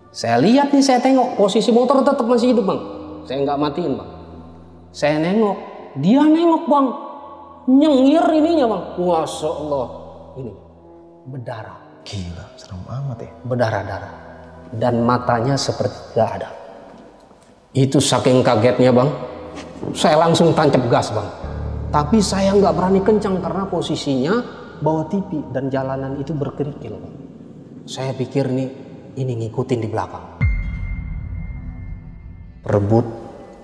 Saya lihat nih, saya tengok posisi motor tetap masih hidup bang. Saya nggak matiin bang. Saya nengok, dia nengok bang, nyengir ininya bang. Masya Allah, ini berdarah. Gila, serem amat ya. Berdarah-darah. Dan matanya seperti tidak ada. Itu saking kagetnya bang, saya langsung tancap gas bang. Tapi saya nggak berani kencang karena posisinya bawa TV dan jalanan itu berkerikil bang. Saya pikir nih, ini ngikutin di belakang. Rebut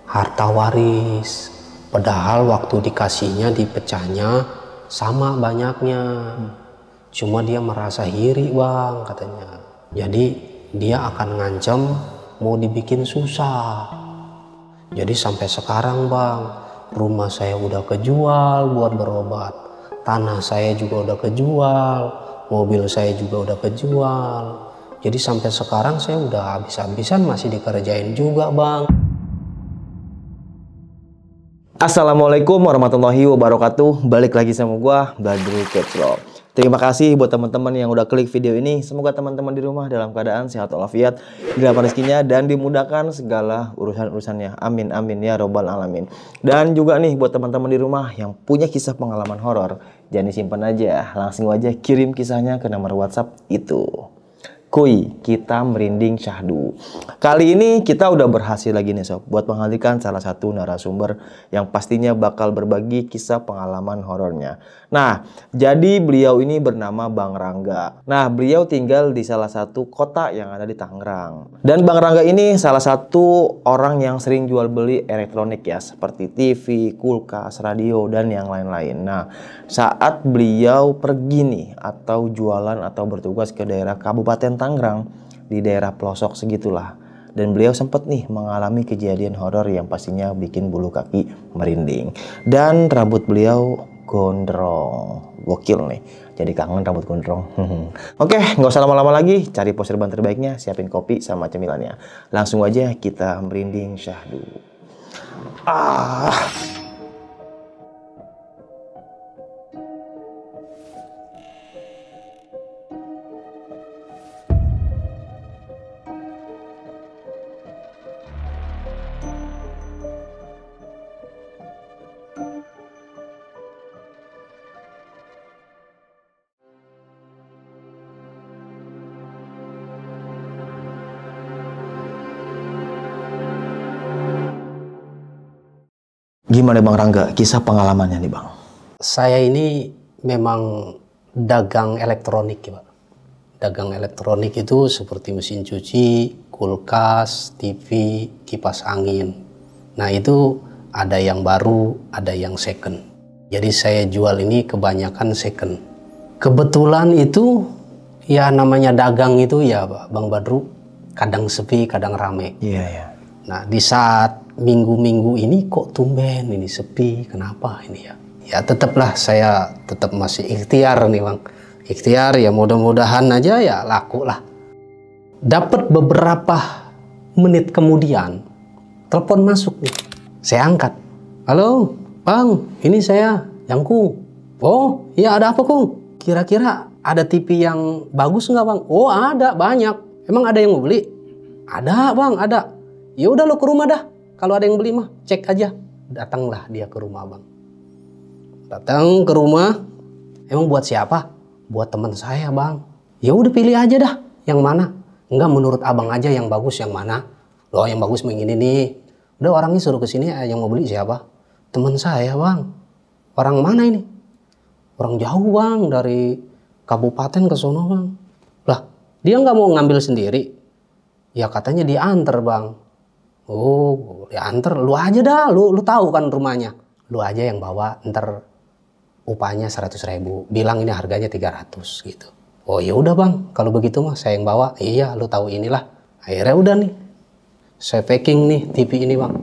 harta waris. Padahal waktu dikasihnya, dipecahnya sama banyaknya. Cuma dia merasa iri bang katanya. Jadi dia akan ngancam mau dibikin susah. Jadi sampai sekarang bang, rumah saya udah kejual buat berobat. Tanah saya juga udah kejual. Mobil saya juga udah kejual. Jadi sampai sekarang saya udah habis-habisan masih dikerjain juga bang. Assalamualaikum warahmatullahi wabarakatuh. Balik lagi sama gua, Badru Keclo. Terima kasih buat teman-teman yang udah klik video ini. Semoga teman-teman di rumah dalam keadaan sehat walafiat, dilapangkan rezekinya dan dimudahkan segala urusan-urusannya. Amin amin ya robbal alamin. Dan juga nih buat teman-teman di rumah yang punya kisah pengalaman horor, jangan disimpan aja, langsung aja kirim kisahnya ke nomor WhatsApp itu. Kuy, kita merinding syahdu. Kali ini kita udah berhasil lagi nih sob, buat menghadirkan salah satu narasumber yang pastinya bakal berbagi kisah pengalaman horornya. Nah, jadi beliau ini bernama Bang Rangga. Nah, beliau tinggal di salah satu kota yang ada di Tangerang. Dan Bang Rangga ini salah satu orang yang sering jual beli elektronik ya, seperti TV, kulkas, radio, dan yang lain-lain. Nah, saat beliau pergi nih atau jualan atau bertugas ke daerah Kabupaten Tangerang, di daerah pelosok segitulah, dan beliau sempat nih mengalami kejadian horor yang pastinya bikin bulu kaki merinding. Dan rambut beliau gondrong, gokil nih, jadi kangen rambut gondrong. Oke, nggak usah lama-lama lagi, cari poster ban terbaiknya, siapin kopi sama cemilannya, langsung aja kita merinding syahdu. Gimana Bang Rangga, kisah pengalamannya nih Bang? Saya ini memang dagang elektronik ya Pak. Dagang elektronik itu seperti mesin cuci, kulkas, TV, kipas angin. Nah itu ada yang baru, ada yang second. Jadi saya jual ini kebanyakan second. Kebetulan itu ya namanya dagang itu ya Pak Bang Badru, kadang sepi, kadang rame. Iya ya. Nah di saat minggu-minggu ini kok tumben ini sepi, kenapa ini ya? Ya tetaplah saya tetap masih ikhtiar nih Bang. Ikhtiar ya, mudah-mudahan aja ya laku lah. Dapat beberapa menit kemudian telepon masuk nih. Saya angkat. Halo Bang, ini saya yang Kung. Oh iya, ada apa Kung? Kira-kira ada TV yang bagus nggak Bang? Oh ada, banyak. Emang ada yang mau beli? Ada Bang, ada. Ya udah lo ke rumah dah. Kalau ada yang beli mah cek aja. Datanglah dia ke rumah Bang. Datang ke rumah. Emang buat siapa? Buat teman saya Bang. Ya udah pilih aja dah. Yang mana? Enggak, menurut abang aja yang bagus yang mana? Loh yang bagus begini nih. Udah orangnya suruh ke sini, yang mau beli siapa? Teman saya Bang. Orang mana ini? Orang jauh Bang, dari kabupaten ke sono Bang. Lah dia nggak mau ngambil sendiri. Ya katanya diantar Bang. Oh, ya anter, lu aja dah, lu tahu kan rumahnya. Lu aja yang bawa, ntar upahnya 100.000. Bilang ini harganya 300 gitu. Oh ya udah Bang, kalau begitu mah saya yang bawa. Iya, lu tahu inilah. Akhirnya udah nih. Saya packing nih TV ini Bang.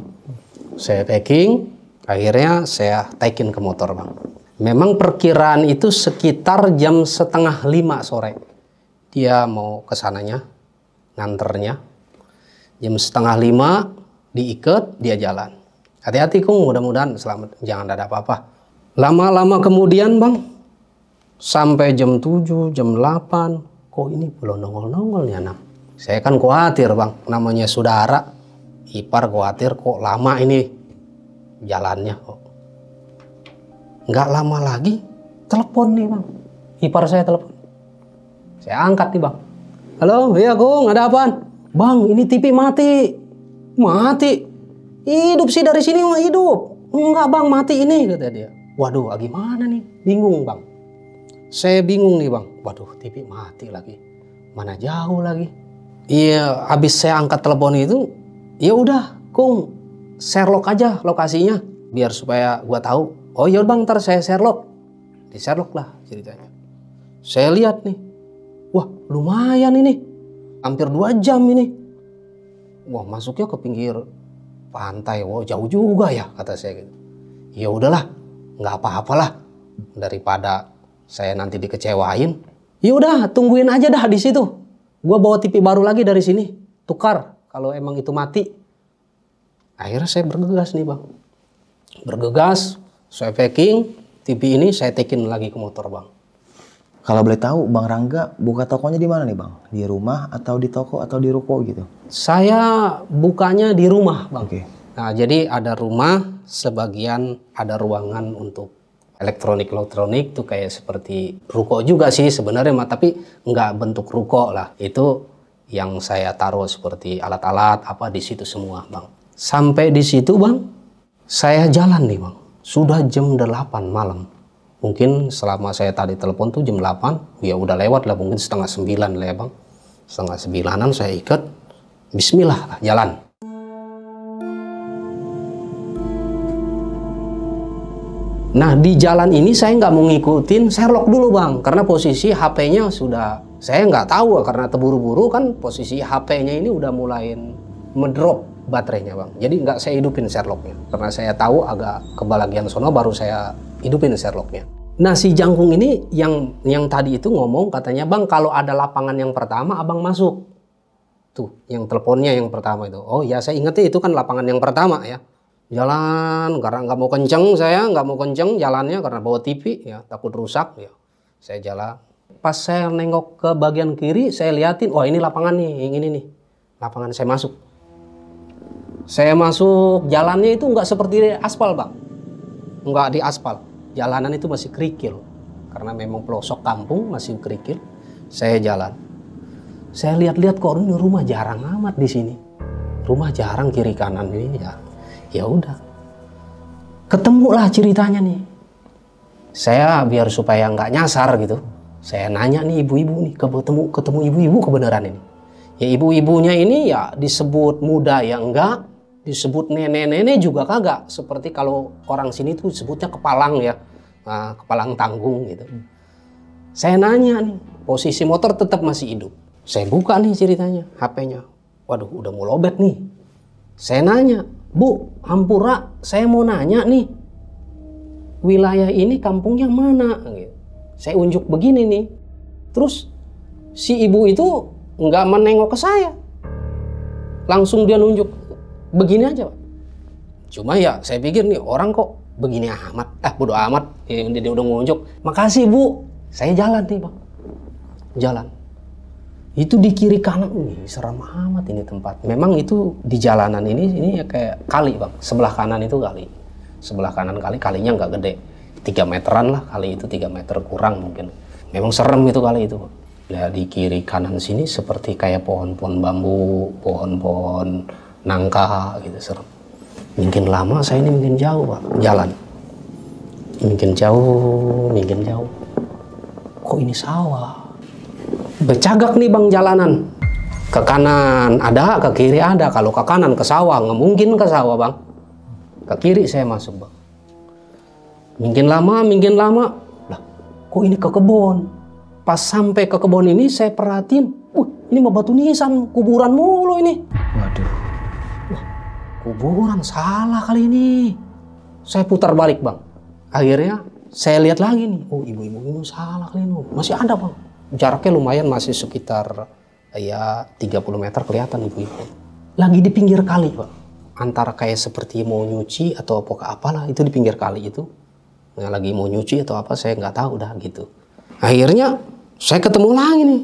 Saya packing, akhirnya saya taikin ke motor Bang. Memang perkiraan itu sekitar jam 4:30 sore. Dia mau ke sananya, nganternya. Jam 4:30 diikat, dia jalan. Hati-hati Kung, mudah-mudahan selamat, jangan ada apa-apa. Lama-lama kemudian Bang, sampai jam 7, jam 8, kok ini belum nongol-nongol nih anak. Saya kan khawatir bang, namanya saudara, ipar, khawatir kok lama ini jalannya kok. Nggak lama lagi telepon nih bang, ipar saya telepon. Saya angkat nih bang. Halo, iya Kung, ada apaan? Bang, ini TV mati. Mati? Hidup sih dari sini mah hidup. Enggak bang, mati ini kata dia. Waduh, gimana nih? Bingung bang. Saya bingung nih bang. Waduh, TV mati lagi. Mana jauh lagi? Iya, habis saya angkat telepon itu, ya udah, Kung, Sherlock aja lokasinya, biar supaya gua tahu. Oh iya bang, ntar saya Sherlock. Di Sherlock lah ceritanya. Saya lihat nih, wah lumayan ini, hampir 2 jam ini. Wah masuknya ke pinggir pantai, wah jauh juga ya kata saya gitu. Ya udahlah, nggak apa-apalah, daripada saya nanti dikecewain. Ya udah, tungguin aja dah di situ. Gua bawa TV baru lagi dari sini, tukar kalau emang itu mati. Akhirnya saya bergegas nih bang, bergegas, saya packing TV ini, saya takein lagi ke motor bang. Kalau boleh tahu, Bang Rangga buka tokonya di mana nih Bang? Di rumah atau di toko atau di ruko gitu? Saya bukanya di rumah bang. Oke. Nah jadi ada rumah, sebagian ada ruangan untuk elektronik tuh kayak seperti ruko juga sih sebenarnya mah, tapi nggak bentuk ruko lah. Itu yang saya taruh seperti alat-alat apa di situ semua bang. Sampai di situ bang, saya jalan nih bang. Sudah jam 8 malam. Mungkin selama saya tadi telepon tuh jam 8, ya udah lewat lah, mungkin setengah 9 lah ya bang. Setengah 9-an saya ikat, bismillah jalan. Nah di jalan ini saya nggak mau ngikutin Sherlock dulu bang, karena posisi HP-nya sudah, saya nggak tahu karena terburu-buru kan, posisi HP-nya ini udah mulai ngedrop baterainya bang. Jadi nggak saya hidupin Sherlock-nya, karena saya tahu agak kebalagian sono baru saya hidupin Sherlock-nya. Nah si Jangkung ini yang tadi itu ngomong katanya bang kalau ada lapangan yang pertama abang masuk. Tuh yang teleponnya yang pertama itu. Oh ya saya ingetnya itu kan lapangan yang pertama ya. Jalan karena nggak mau kenceng, saya nggak mau kenceng jalannya karena bawa TV ya, takut rusak ya. Saya jalan. Pas saya nengok ke bagian kiri, saya liatin, wah ini lapangan nih, yang ini nih. Lapangan saya masuk. Saya masuk, jalannya itu nggak seperti aspal bang. Nggak di aspal. Jalanan itu masih kerikil. Karena memang pelosok kampung masih kerikil. Saya jalan. Saya lihat-lihat kok ini rumah jarang amat di sini. Rumah jarang kiri kanan ini ya. Ya udah, ketemulah ceritanya nih. Saya biar supaya nggak nyasar gitu, saya nanya nih ibu-ibu nih, ketemu ibu-ibu kebenaran ini. Ya ibu-ibunya ini ya disebut muda ya enggak, disebut nenek-nenek juga kagak. Seperti kalau orang sini tuh sebutnya kepalang ya, nah, kepalang tanggung gitu. Saya nanya nih, posisi motor tetap masih hidup. Saya buka nih ceritanya, HP-nya. Waduh, udah mau lobet nih. Saya nanya, Bu, Hampura, saya mau nanya nih, wilayah ini kampungnya mana? Saya unjuk begini nih. Terus si ibu itu nggak menengok ke saya. Langsung dia nunjuk begini aja, Pak. Cuma ya saya pikir nih orang kok begini amat. Bodo amat, dia udah ngunjuk. Makasih Bu, saya jalan nih Bang. Jalan. Itu di kiri kanan, serem amat ini tempat. Memang itu di jalanan ini ya kayak kali bang. Sebelah kanan itu kali. Sebelah kanan kalinya nggak gede. 3 meteran lah kali itu, 3 meter kurang mungkin. Memang serem itu kali itu. Nah di kiri kanan sini seperti kayak pohon-pohon bambu, pohon-pohon nangka gitu, serem. Mungkin lama saya ini mungkin jauh pak, jalan. Mungkin jauh. Kok ini sawah? Bercagak nih bang jalanan. Ke kanan ada, ke kiri ada. Kalau ke kanan ke sawah, nggak mungkin ke sawah bang. Ke kiri saya masuk bang. Mungkin lama. Lah, kok ini ke kebun? Pas sampai ke kebun ini saya perhatiin, ini mah batu nisan, kuburan mulu ini. Waduh. Wah, kuburan salah kali ini. Saya putar balik bang. Akhirnya saya lihat lagi nih, ibu-ibu ini salah kali ini. Masih ada bang. Jaraknya lumayan, masih sekitar ya 30 meter kelihatan ibu-ibu. Lagi di pinggir kali Pak. Antara kayak seperti mau nyuci atau apalah itu di pinggir kali itu. Nah, lagi mau nyuci atau apa saya nggak tahu dah gitu. Akhirnya saya ketemu lagi nih.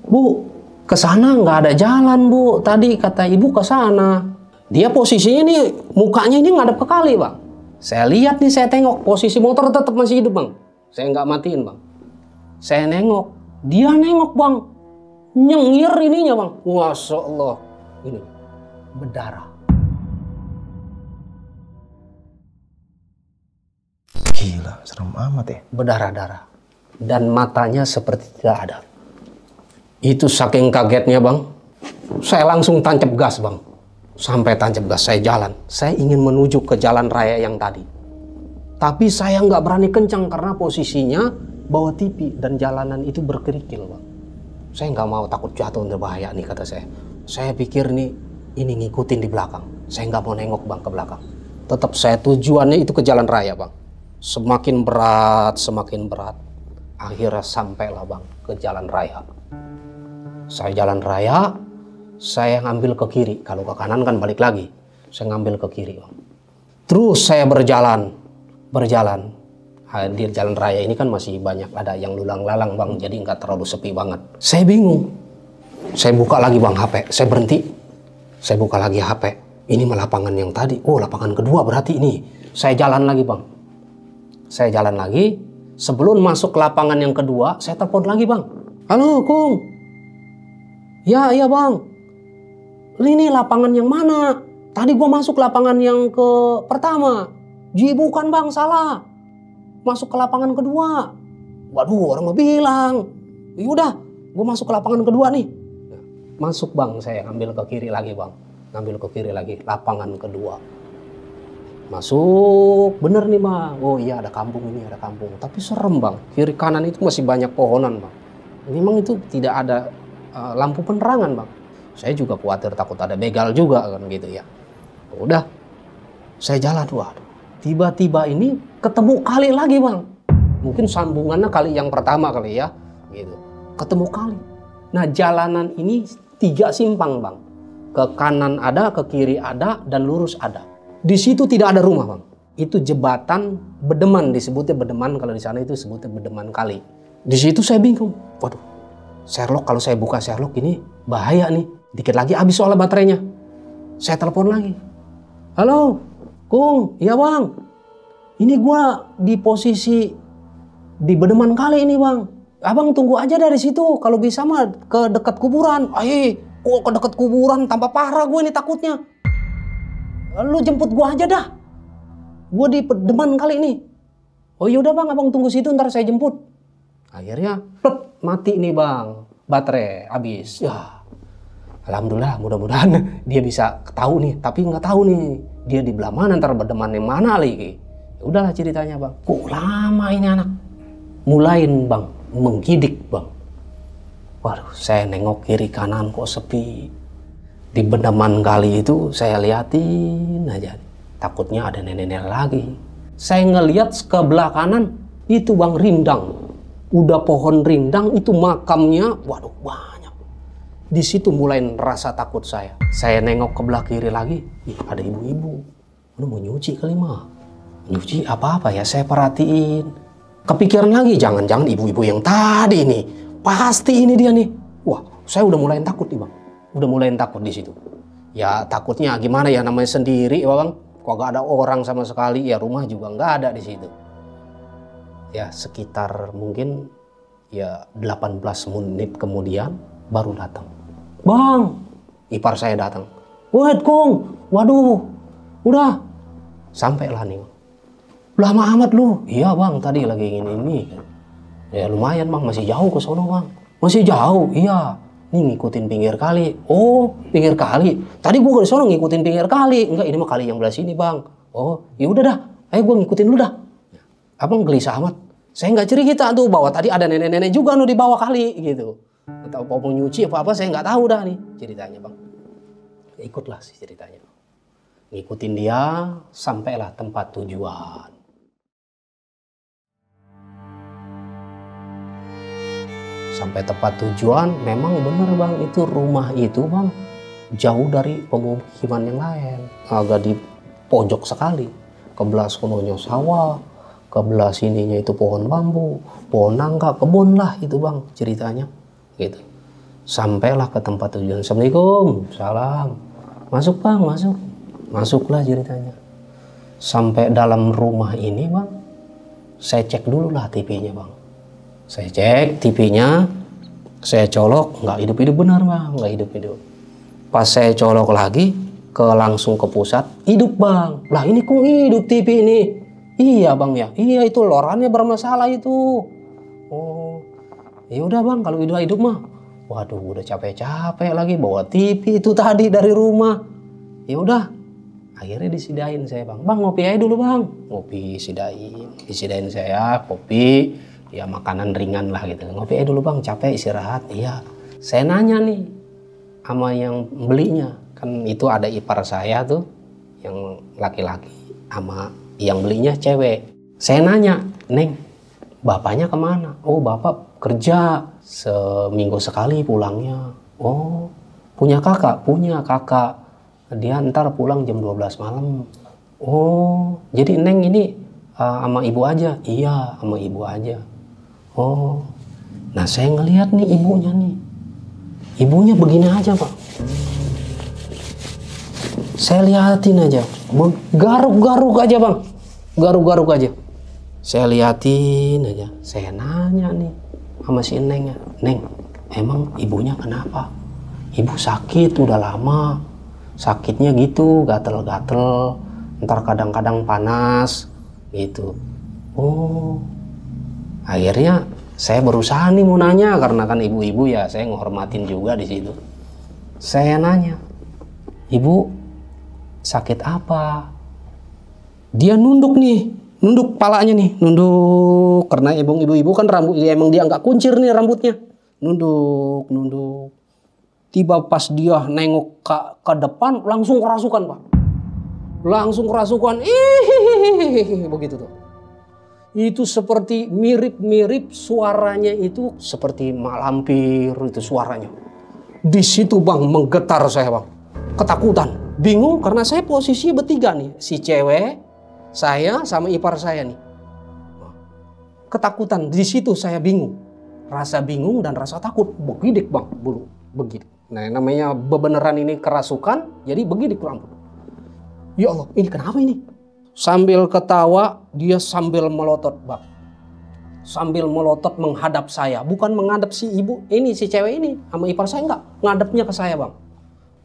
Bu, Ke sana nggak ada jalan, Bu. Tadi kata ibu ke sana. Dia posisinya nih, mukanya ini ngadep ke kali, Bang. Saya lihat nih, saya tengok. Posisi motor tetap masih hidup, Bang. Saya nggak matiin, Bang. Saya nengok. Dia nengok, Bang. Nyengir ininya, Bang. Masya Allah. Ini, berdarah. Gila, serem amat ya. Berdarah-darah. Dan matanya seperti tidak ada. Itu saking kagetnya, Bang. Saya langsung tancap gas, Bang. Sampai tancap gas, saya jalan. Saya ingin menuju ke jalan raya yang tadi. Tapi saya nggak berani kencang karena posisinya bawa TV dan jalanan itu berkerikil, Bang. Saya nggak mau, takut jatuh berbahaya nih, kata saya. Saya pikir nih, ini ngikutin di belakang. Saya nggak mau nengok, Bang, ke belakang. Tetap saya tujuannya itu ke jalan raya, Bang. Semakin berat, semakin berat. Akhirnya sampailah, Bang, ke jalan raya. Saya jalan raya, saya ngambil ke kiri. Kalau ke kanan kan balik lagi. Saya ngambil ke kiri, Bang. Terus saya berjalan. Di jalan raya ini kan masih banyak ada yang lulang-lalang, Bang. Jadi nggak terlalu sepi banget. Saya bingung. Saya buka lagi, Bang, HP. Saya berhenti. Saya buka lagi HP. Ini mah lapangan yang tadi. Oh, lapangan kedua berarti ini. Saya jalan lagi, Bang. Saya jalan lagi. Sebelum masuk ke lapangan yang kedua, saya telepon lagi, Bang. Halo, Kung. Ya, iya, Bang. Ini lapangan yang mana? Tadi gua masuk lapangan yang ke pertama. Bukan, Bang, salah. Masuk ke lapangan kedua. Waduh, orang mau bilang. Yaudah, gua masuk ke lapangan kedua nih. Masuk, Bang, saya ambil ke kiri lagi, Bang. Ngambil ke kiri lagi, lapangan kedua. Masuk, bener nih, Bang. Oh iya, ada kampung ini, ada kampung. Tapi serem, Bang. Kiri kanan itu masih banyak pohonan, Bang. Memang itu tidak ada lampu penerangan, Bang. Saya juga khawatir takut ada begal juga kan gitu ya. Udah, saya jalan, waduh. Tiba-tiba ini ketemu kali lagi, Bang. Mungkin sambungannya kali yang pertama kali ya, gitu. Ketemu kali. Nah, jalanan ini 3 simpang, Bang. Ke kanan ada, ke kiri ada, dan lurus ada. Di situ tidak ada rumah, Bang. Itu jembatan Bedeman, disebutnya Bedeman. Kalau di sana itu sebutnya Bedeman kali. Di situ saya bingung. Waduh, Sherlock, kalau saya buka Sherlock ini bahaya nih. Dikit lagi habis soalnya baterainya. Saya telepon lagi. Halo, Kung. Iya, Bang. Ini gua di posisi di Bedeman kali ini, Bang. Abang tunggu aja dari situ. Kalau bisa mah ke dekat kuburan. Kok ke dekat kuburan? Tambah parah gue ini takutnya. Lu jemput gua aja dah. Gua di Bedeman kali ini. Oh yaudah, Bang, abang tunggu situ, ntar saya jemput. Akhirnya mati nih, Bang. Baterai habis. Ya, alhamdulillah, mudah-mudahan dia bisa tahu nih. Tapi nggak tahu nih dia di belah mana, ntar Bedeman yang mana lagi. Ya udahlah ceritanya, Bang. Kok lama ini anak? Mulain, Bang, menggidik, Bang. Waduh, saya nengok kiri kanan kok sepi. Di Bedeman kali itu saya liatin aja. Takutnya ada nenek-nenek lagi. Saya ngeliat ke belah kanan, itu, Bang, rindang. Udah pohon rindang, itu makamnya, waduh, banyak. Di situ mulai rasa takut saya. Saya nengok ke belah kiri lagi, ada ibu-ibu. Udah mau nyuci kali mah. Nyuci apa-apa ya, saya perhatiin. Kepikiran lagi, jangan-jangan ibu-ibu yang tadi nih. Pasti ini dia nih. Wah, saya udah mulai takut nih, Bang. Udah mulai takut di situ. Ya takutnya gimana ya, namanya sendiri, Bang. Kok gak ada orang sama sekali, ya rumah juga nggak ada di situ. Ya sekitar mungkin ya 18 menit kemudian baru datang. Bang, ipar saya datang. Wait, Kung, waduh, udah. Sampailah nih. Lama amat lu. Iya, Bang, tadi lagi ini. Ya lumayan, Bang, masih jauh ke sono, Bang. Masih jauh, iya. Nih ngikutin pinggir kali. Oh, pinggir kali. Tadi gua di sono ngikutin pinggir kali. Enggak, ini mah kali yang belah sini, Bang. Oh, ya udah dah. Ayo gua ngikutin lu dah. Abang gelisah amat. Saya nggak cerita tuh bahwa tadi ada nenek-nenek juga di bawah kali gitu. Atau mau nyuci apa saya nggak tahu dah nih ceritanya, Bang. Ya, ikutlah sih ceritanya. Ngikutin dia sampailah tempat tujuan. Sampai tempat tujuan, memang bener, Bang, itu rumah itu, Bang, jauh dari pemukiman yang lain. Agak di pojok sekali. Kebelah sononya sawah, kebelah sininya itu pohon bambu, pohon nangka, kebun lah itu, Bang, ceritanya. Gitu. Sampailah ke tempat tujuan. Assalamualaikum, salam. Masuk bang, masuk. Masuklah ceritanya. Sampai dalam rumah ini bang, saya cek dulu lah TV-nya bang. Saya cek TV-nya, saya colok, nggak hidup-hidup benar bang, nggak hidup-hidup. Pas saya colok lagi, langsung ke pusat, hidup bang. Lah ini kok hidup TV ini? Iya bang ya, iya itu lorannya bermasalah itu. Oh, ya udah bang kalau hidup mah. Waduh, udah capek-capek lagi bawa TV itu tadi dari rumah. Ya udah, akhirnya disidain saya bang. Bang ngopi aja dulu bang. Ngopi disidain saya kopi, ya makanan ringan lah gitu. Ngopi aja dulu bang, capek istirahat. Iya. Saya nanya nih sama yang belinya, kan itu ada ipar saya tuh, yang laki-laki, sama yang belinya cewek. Saya nanya, Neng, bapaknya kemana? Oh bapak kerja, seminggu sekali pulangnya. Oh punya kakak? Punya kakak, dia ntar pulang jam 12 malam. Oh jadi Neng ini sama ibu aja? Iya sama ibu aja. Oh nah saya ngelihat nih ibunya nih, ibunya begini aja pak. Saya liatin aja, garuk-garuk aja bang, garuk-garuk aja. Saya liatin aja, saya nanya nih sama si Neng ya, Neng, emang ibunya kenapa? Ibu sakit udah lama, sakitnya gitu, gatel-gatel, ntar kadang-kadang panas, gitu. Oh, akhirnya saya berusaha nih mau nanya, karena kan ibu-ibu ya, saya ngehormatin juga di situ. Saya nanya, ibu sakit apa? Dia nunduk nih. Nunduk palanya nih, nunduk, karena ibu-ibu kan rambut, ya emang dia nggak kuncir nih rambutnya. Nunduk. Tiba pas dia nengok ke depan, langsung kerasukan pak. Langsung kerasukan, begitu tuh. Itu seperti mirip-mirip suaranya itu seperti mak lampir itu suaranya. Di situ bang menggetar saya bang, ketakutan, bingung karena saya posisi bertiga nih, si cewek, saya sama ipar saya nih. Ketakutan di situ, saya bingung. Rasa bingung dan rasa takut. Begidik bang, bulu. Begidik. Nah namanya bebeneran ini kerasukan, jadi begidik rambut. Ya Allah, ini kenapa ini? Sambil ketawa, dia sambil melotot bang. Sambil melotot menghadap saya. Bukan menghadap si ibu, ini si cewek ini. Sama ipar saya enggak. Ngadepnya ke saya bang.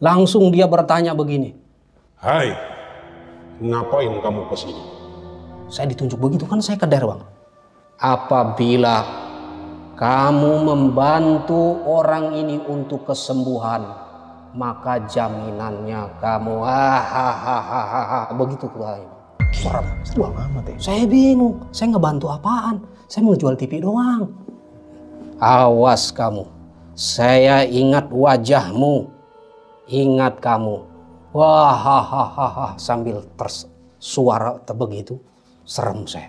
Langsung dia bertanya begini. Hai, ngapain kamu kesini? Saya ditunjuk begitu kan saya keder bang. Apabila kamu membantu orang ini untuk kesembuhan, maka jaminannya kamu begitu katanya. Serem amat ya. Saya bingung, saya ngebantu apaan? Saya mau jual TV doang. Awas kamu, saya ingat wajahmu, ingat kamu. Sambil suara begitu, serem saya.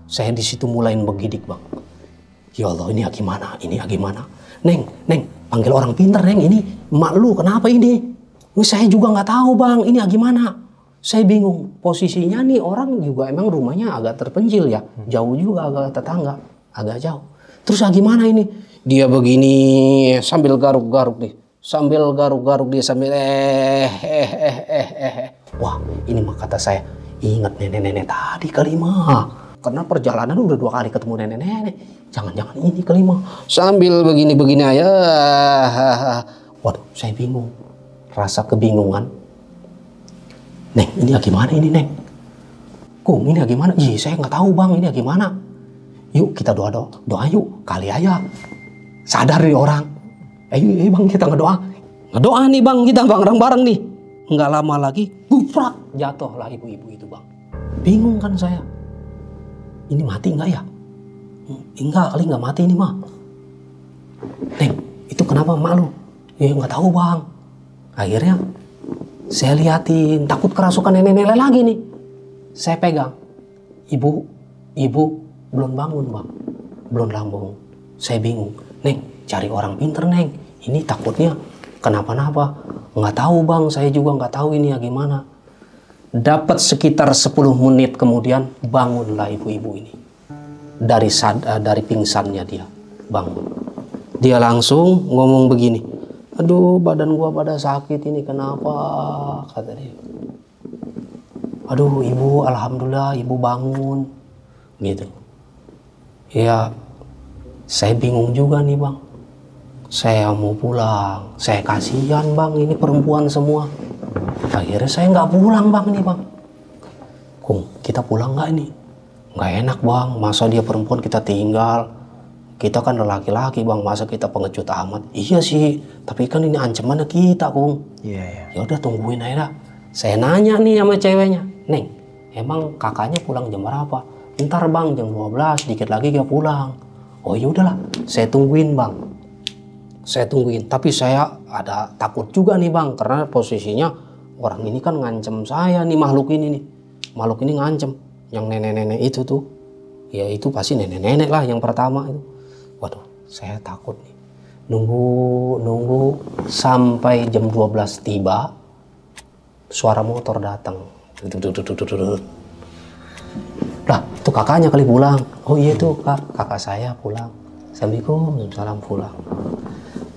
Saya di situ mulain begidik bang. Ya Allah, ini gimana? Ini gimana? Neng, panggil orang pintar Neng. Ini emak lu kenapa ini? Saya juga nggak tahu bang. Ini gimana? Saya bingung. Posisinya nih orang juga emang rumahnya agak terpencil ya, jauh juga agak tetangga, agak jauh. Terus gimana ini? Dia begini sambil garuk-garuk nih. Sambil garuk-garuk dia sambil Wah, ini mah kata saya, ingat nenek-nenek tadi kali mah. Karena perjalanan udah 2 kali ketemu nenek-nenek. Jangan-jangan ini kali mah. Sambil begini-begini aja. Waduh, saya bingung. Rasa kebingungan. Neng, ini gimana ini Neng? Kum, ini gimana? Ih, saya nggak tahu bang, ini gimana? Yuk kita doa yuk, kali aja sadar nih orang. Ayo bang, kita ngedoa nih bang, kita bareng-bareng nih. Nggak lama lagi, buprak, jatuhlah ibu-ibu itu bang. Bingung kan saya, ini mati nggak ya? Enggak, kali nggak mati ini mah. Neng, itu kenapa mak lu? Ya nggak tahu bang. Akhirnya saya liatin, takut kerasukan nenek-nenek lagi nih. Saya pegang, ibu belum bangun bang, belum bangun. Saya bingung, Neng, cari orang pinter Neng. Ini takutnya kenapa-napa. Nggak tahu bang, saya juga nggak tahu ini gimana. Dapat sekitar 10 menit kemudian bangunlah ibu-ibu ini. Dari pingsannya dia bangun. Dia langsung ngomong begini, aduh badan gua pada sakit ini kenapa, kata dia. Aduh ibu, alhamdulillah ibu bangun, gitu. Ya saya bingung juga nih bang, saya mau pulang, saya kasihan bang, ini perempuan semua. Akhirnya saya nggak pulang bang nih bang. Kung, kita pulang nggak ini? Nggak enak bang, masa dia perempuan kita tinggal. Kita kan laki-laki bang, masa kita pengecut amat? Iya sih, tapi kan ini ancamannya kita Kung. Iya. Ya udah tungguin aja dah. Saya nanya nih sama ceweknya, Neng, emang kakaknya pulang jam berapa? Ntar bang jam 12, dikit lagi dia pulang. Oh ya udahlah, saya tungguin bang. Saya tungguin, tapi saya ada takut juga nih bang, karena posisinya orang ini kan ngancem saya nih, makhluk ini nih. Makhluk ini ngancem, yang nenek-nenek itu tuh, ya itu pasti nenek-nenek lah yang pertama itu. Waduh, saya takut nih. Nunggu sampai jam 12 tiba, suara motor datang. Lah, itu kakaknya kali pulang. Oh iya tuh kakak saya pulang. Assalamualaikum, salam pulang.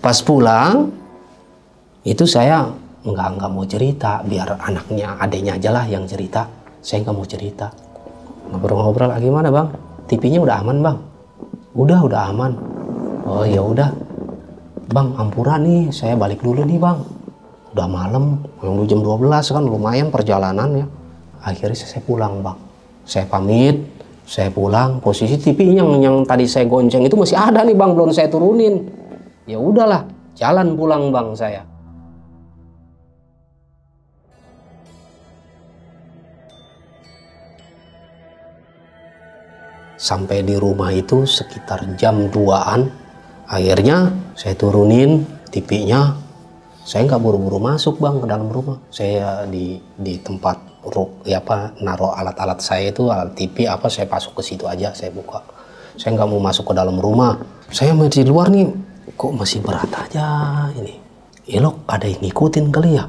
Pas pulang, itu saya nggak mau cerita, biar anaknya, adiknya aja lah yang cerita. Saya nggak mau cerita. Ngobrol-ngobrol, gimana bang? TV-nya udah aman bang? Udah aman. Oh ya udah, bang ampura nih, saya balik dulu nih bang. Udah malam, jam 12 kan lumayan perjalanannya. Akhirnya saya pulang bang. Saya pamit, saya pulang. Posisi TV yang tadi saya gonceng itu masih ada nih bang, belum saya turunin. Ya udahlah, jalan pulang bang saya. Sampai di rumah itu sekitar jam 2-an. Akhirnya saya turunin TV-nya. Saya nggak buru-buru masuk bang ke dalam rumah. Saya di tempat naruh alat-alat saya itu, alat TV apa, saya masuk ke situ aja, saya buka. Saya nggak mau masuk ke dalam rumah. Saya masih di luar nih, kok masih berat aja ini. Elok ada yang ngikutin kali ya.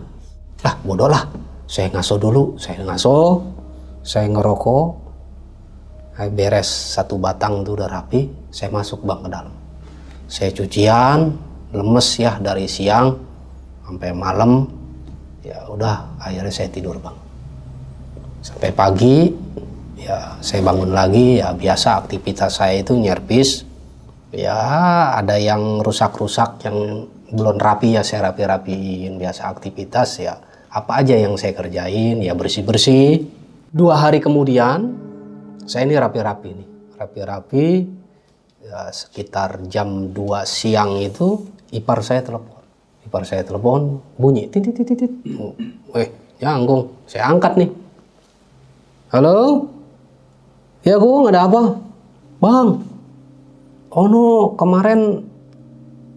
Lah bodoh lah. Saya ngaso dulu, saya ngerokok. Beres satu batang tuh udah rapi, saya masuk bang ke dalam. Saya cucian, lemes ya dari siang sampai malam. Ya udah, akhirnya saya tidur bang. Sampai pagi, ya saya bangun lagi. Ya biasa aktivitas saya itu nyerpis. Ya ada yang rusak-rusak, yang belum rapi ya saya rapi-rapiin. Biasa aktivitas ya, apa aja yang saya kerjain ya bersih-bersih. 2 hari kemudian, saya ini rapi-rapi nih, ya, sekitar jam 2 siang itu ipar saya telepon, bunyi titit. Ya Anggung, saya angkat nih. Halo? Ya Gung, ada apa? Bang, no, kemarin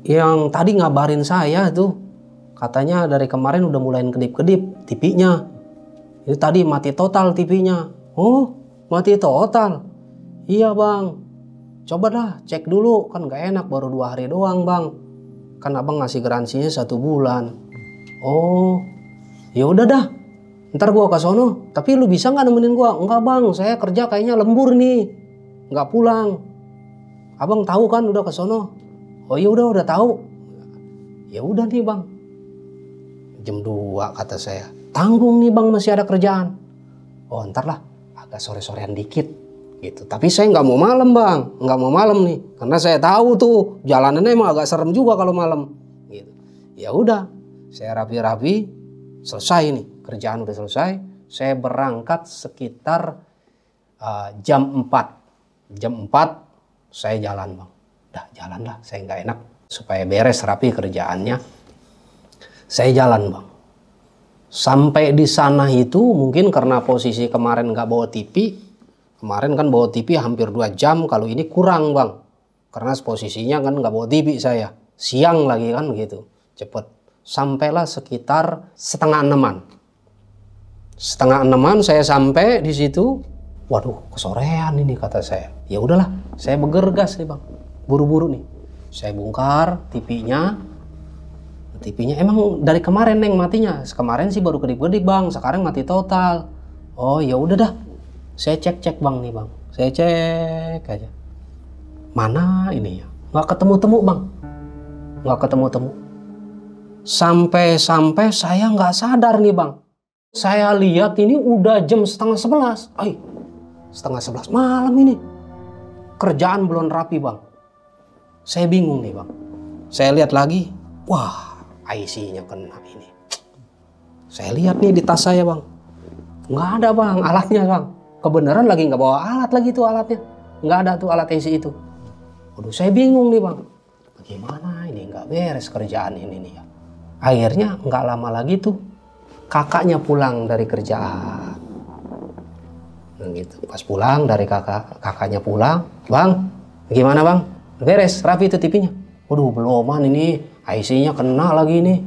yang tadi ngabarin saya tuh, katanya dari kemarin udah mulai kedip-kedip TV-nya. Itu tadi mati total TV-nya. Oh, mati total? Iya bang, coba dah cek dulu, kan gak enak baru 2 hari doang bang, kan abang ngasih garansinya 1 bulan. Oh ya udah dah, ntar gua ke sono. Tapi lu bisa nggak nemenin gua? Enggak bang, saya kerja kayaknya lembur nih, nggak pulang. Abang tahu kan udah ke sono? Oh iya udah tahu. Ya udah nih bang, jam 2 kata saya, tanggung nih bang, masih ada kerjaan. Oh ntar lah, agak sore-sorean dikit gitu. Tapi saya nggak mau malam bang, nggak mau malam nih, karena saya tahu tuh jalanannya emang agak serem juga kalau malam gitu. Ya udah, saya rapi-rapi, selesai nih, kerjaan udah selesai. Saya berangkat sekitar jam 4. Jam 4 saya jalan bang. Dah jalan lah, saya nggak enak, supaya beres rapi kerjaannya. Saya jalan bang. Sampai di sana itu mungkin karena posisi kemarin nggak bawa TV. Kemarin kan bawa TV hampir 2 jam, kalau ini kurang bang. Karena posisinya kan nggak bawa TV saya. Siang lagi kan gitu, cepet. Sampailah sekitar setengah 6-an. Setengah 6-an saya sampai di situ. Waduh, kesorean ini kata saya. Ya udahlah, saya bergegas nih bang, buru-buru nih. Saya bongkar TV-nya. TV-nya emang dari kemarin neng matinya. Kemarin sih baru kedip-kedip bang, sekarang mati total. Oh ya udah dah, saya cek bang nih bang. Saya cek aja. Mana ini ya? Nggak ketemu-temu bang. nggak ketemu-temu. Sampai saya nggak sadar nih bang. Saya lihat ini udah jam 10:30. 10:30 malam ini. Kerjaan belum rapi bang. Saya bingung nih bang. Saya lihat lagi, wah IC-nya kena ini. Saya lihat nih di tas saya bang. Nggak ada bang alatnya bang. Kebenaran lagi nggak bawa alat lagi tuh alatnya. Nggak ada tuh alat IC itu. Waduh saya bingung nih bang. Bagaimana ini nggak beres kerjaan ini nih ya. Akhirnya nggak lama lagi tuh kakaknya pulang dari kerjaan. Nah gitu. Pas pulang dari kakaknya pulang, bang, gimana bang? Beres, rapi itu TV-nya. Waduh beloman ini, IC-nya kena lagi nih.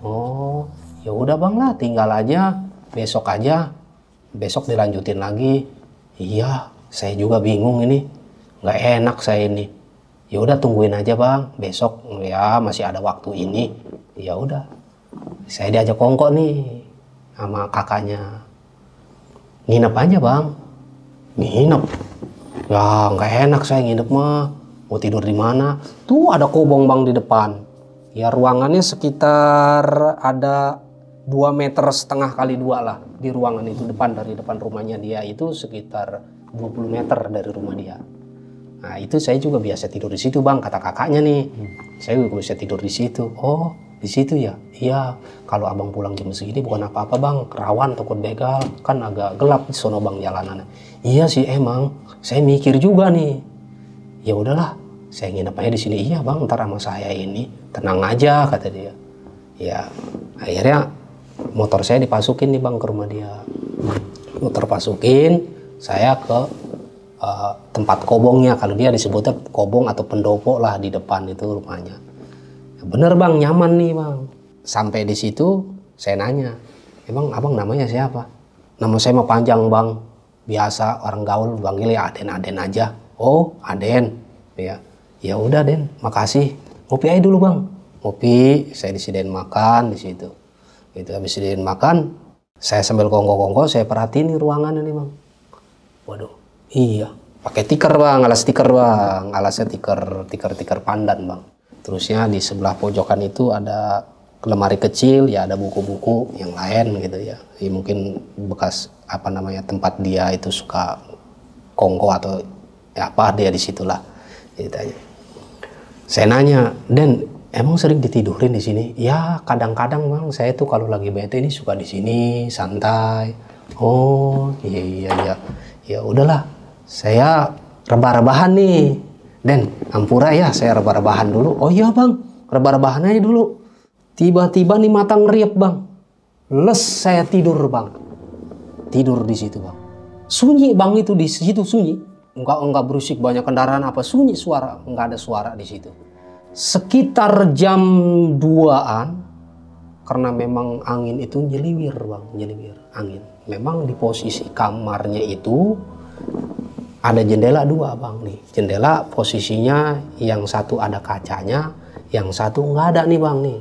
Oh, ya udah bang lah, tinggal aja, besok aja, besok dilanjutin lagi. Iya, saya juga bingung ini, nggak enak saya ini. Ya udah tungguin aja bang, besok ya masih ada waktu ini. Ya udah, saya diajak kongko nih sama kakaknya. Nginep aja bang. Nginep. Ya nggak enak saya nginep mah. Mau tidur di mana? Tuh ada kobong bang di depan. Ya ruangannya sekitar ada 2,5 meter kali 2 lah di ruangan itu dari depan rumahnya dia itu sekitar 20 meter dari rumah dia. Nah itu saya juga biasa tidur di situ bang, kata kakaknya nih. Saya juga bisa tidur di situ. Oh di situ ya? Iya. Kalau abang pulang jam segini bukan apa-apa bang, rawan takut begal, kan agak gelap di sono bang jalanannya. Iya sih emang, saya mikir juga nih. Ya udahlah, saya nginep aja di sini. Iya bang, ntar sama saya ini tenang aja kata dia. Ya akhirnya motor saya dipasukin nih bang ke rumah dia. Motor pasukin, saya ke tempat kobongnya. Kalau dia disebutnya kobong atau pendopo lah di depan itu rumahnya. Bener bang, nyaman nih bang. Sampai di situ saya nanya, emang abang namanya siapa? Nama saya mah panjang bang, biasa orang gaul panggilnya Aden aja. Oh Aden, ya. Ya udah Den, makasih. Ngopi aja dulu bang. Ngopi, saya disediain makan di situ. Itu habis disediain makan, saya sambil kongko-kongko, saya perhatiin nih ruangan ini bang. Waduh, iya. Pakai tikar bang, alas tikar bang, alasnya tikar pandan bang. Terusnya di sebelah pojokan itu ada lemari kecil, ya ada buku-buku yang lain gitu ya. Ya mungkin bekas apa namanya tempat dia itu suka kongko atau ya apa dia di situlah. Gitu aja. Saya nanya, Den, emang sering ditidurin di sini? Ya kadang-kadang bang, saya tuh kalau lagi bete ini suka di sini santai. Oh iya. Ya udahlah, saya rebah-rebahan nih. Den, ampura ya, saya rebah-rebahan dulu. Oh iya bang, rebah-rebahan aja dulu. Tiba-tiba nih mata ngeriap bang. Les saya tidur bang. Tidur di situ bang. Sunyi bang itu di situ sunyi. Enggak berisik banyak kendaraan apa, sunyi suara, enggak ada suara di situ. Sekitar jam 2-an, karena memang angin itu nyeliwir bang, nyeliwir angin. Memang di posisi kamarnya itu ada jendela 2 bang nih. Jendela posisinya yang satu ada kacanya, yang satu nggak ada nih bang nih.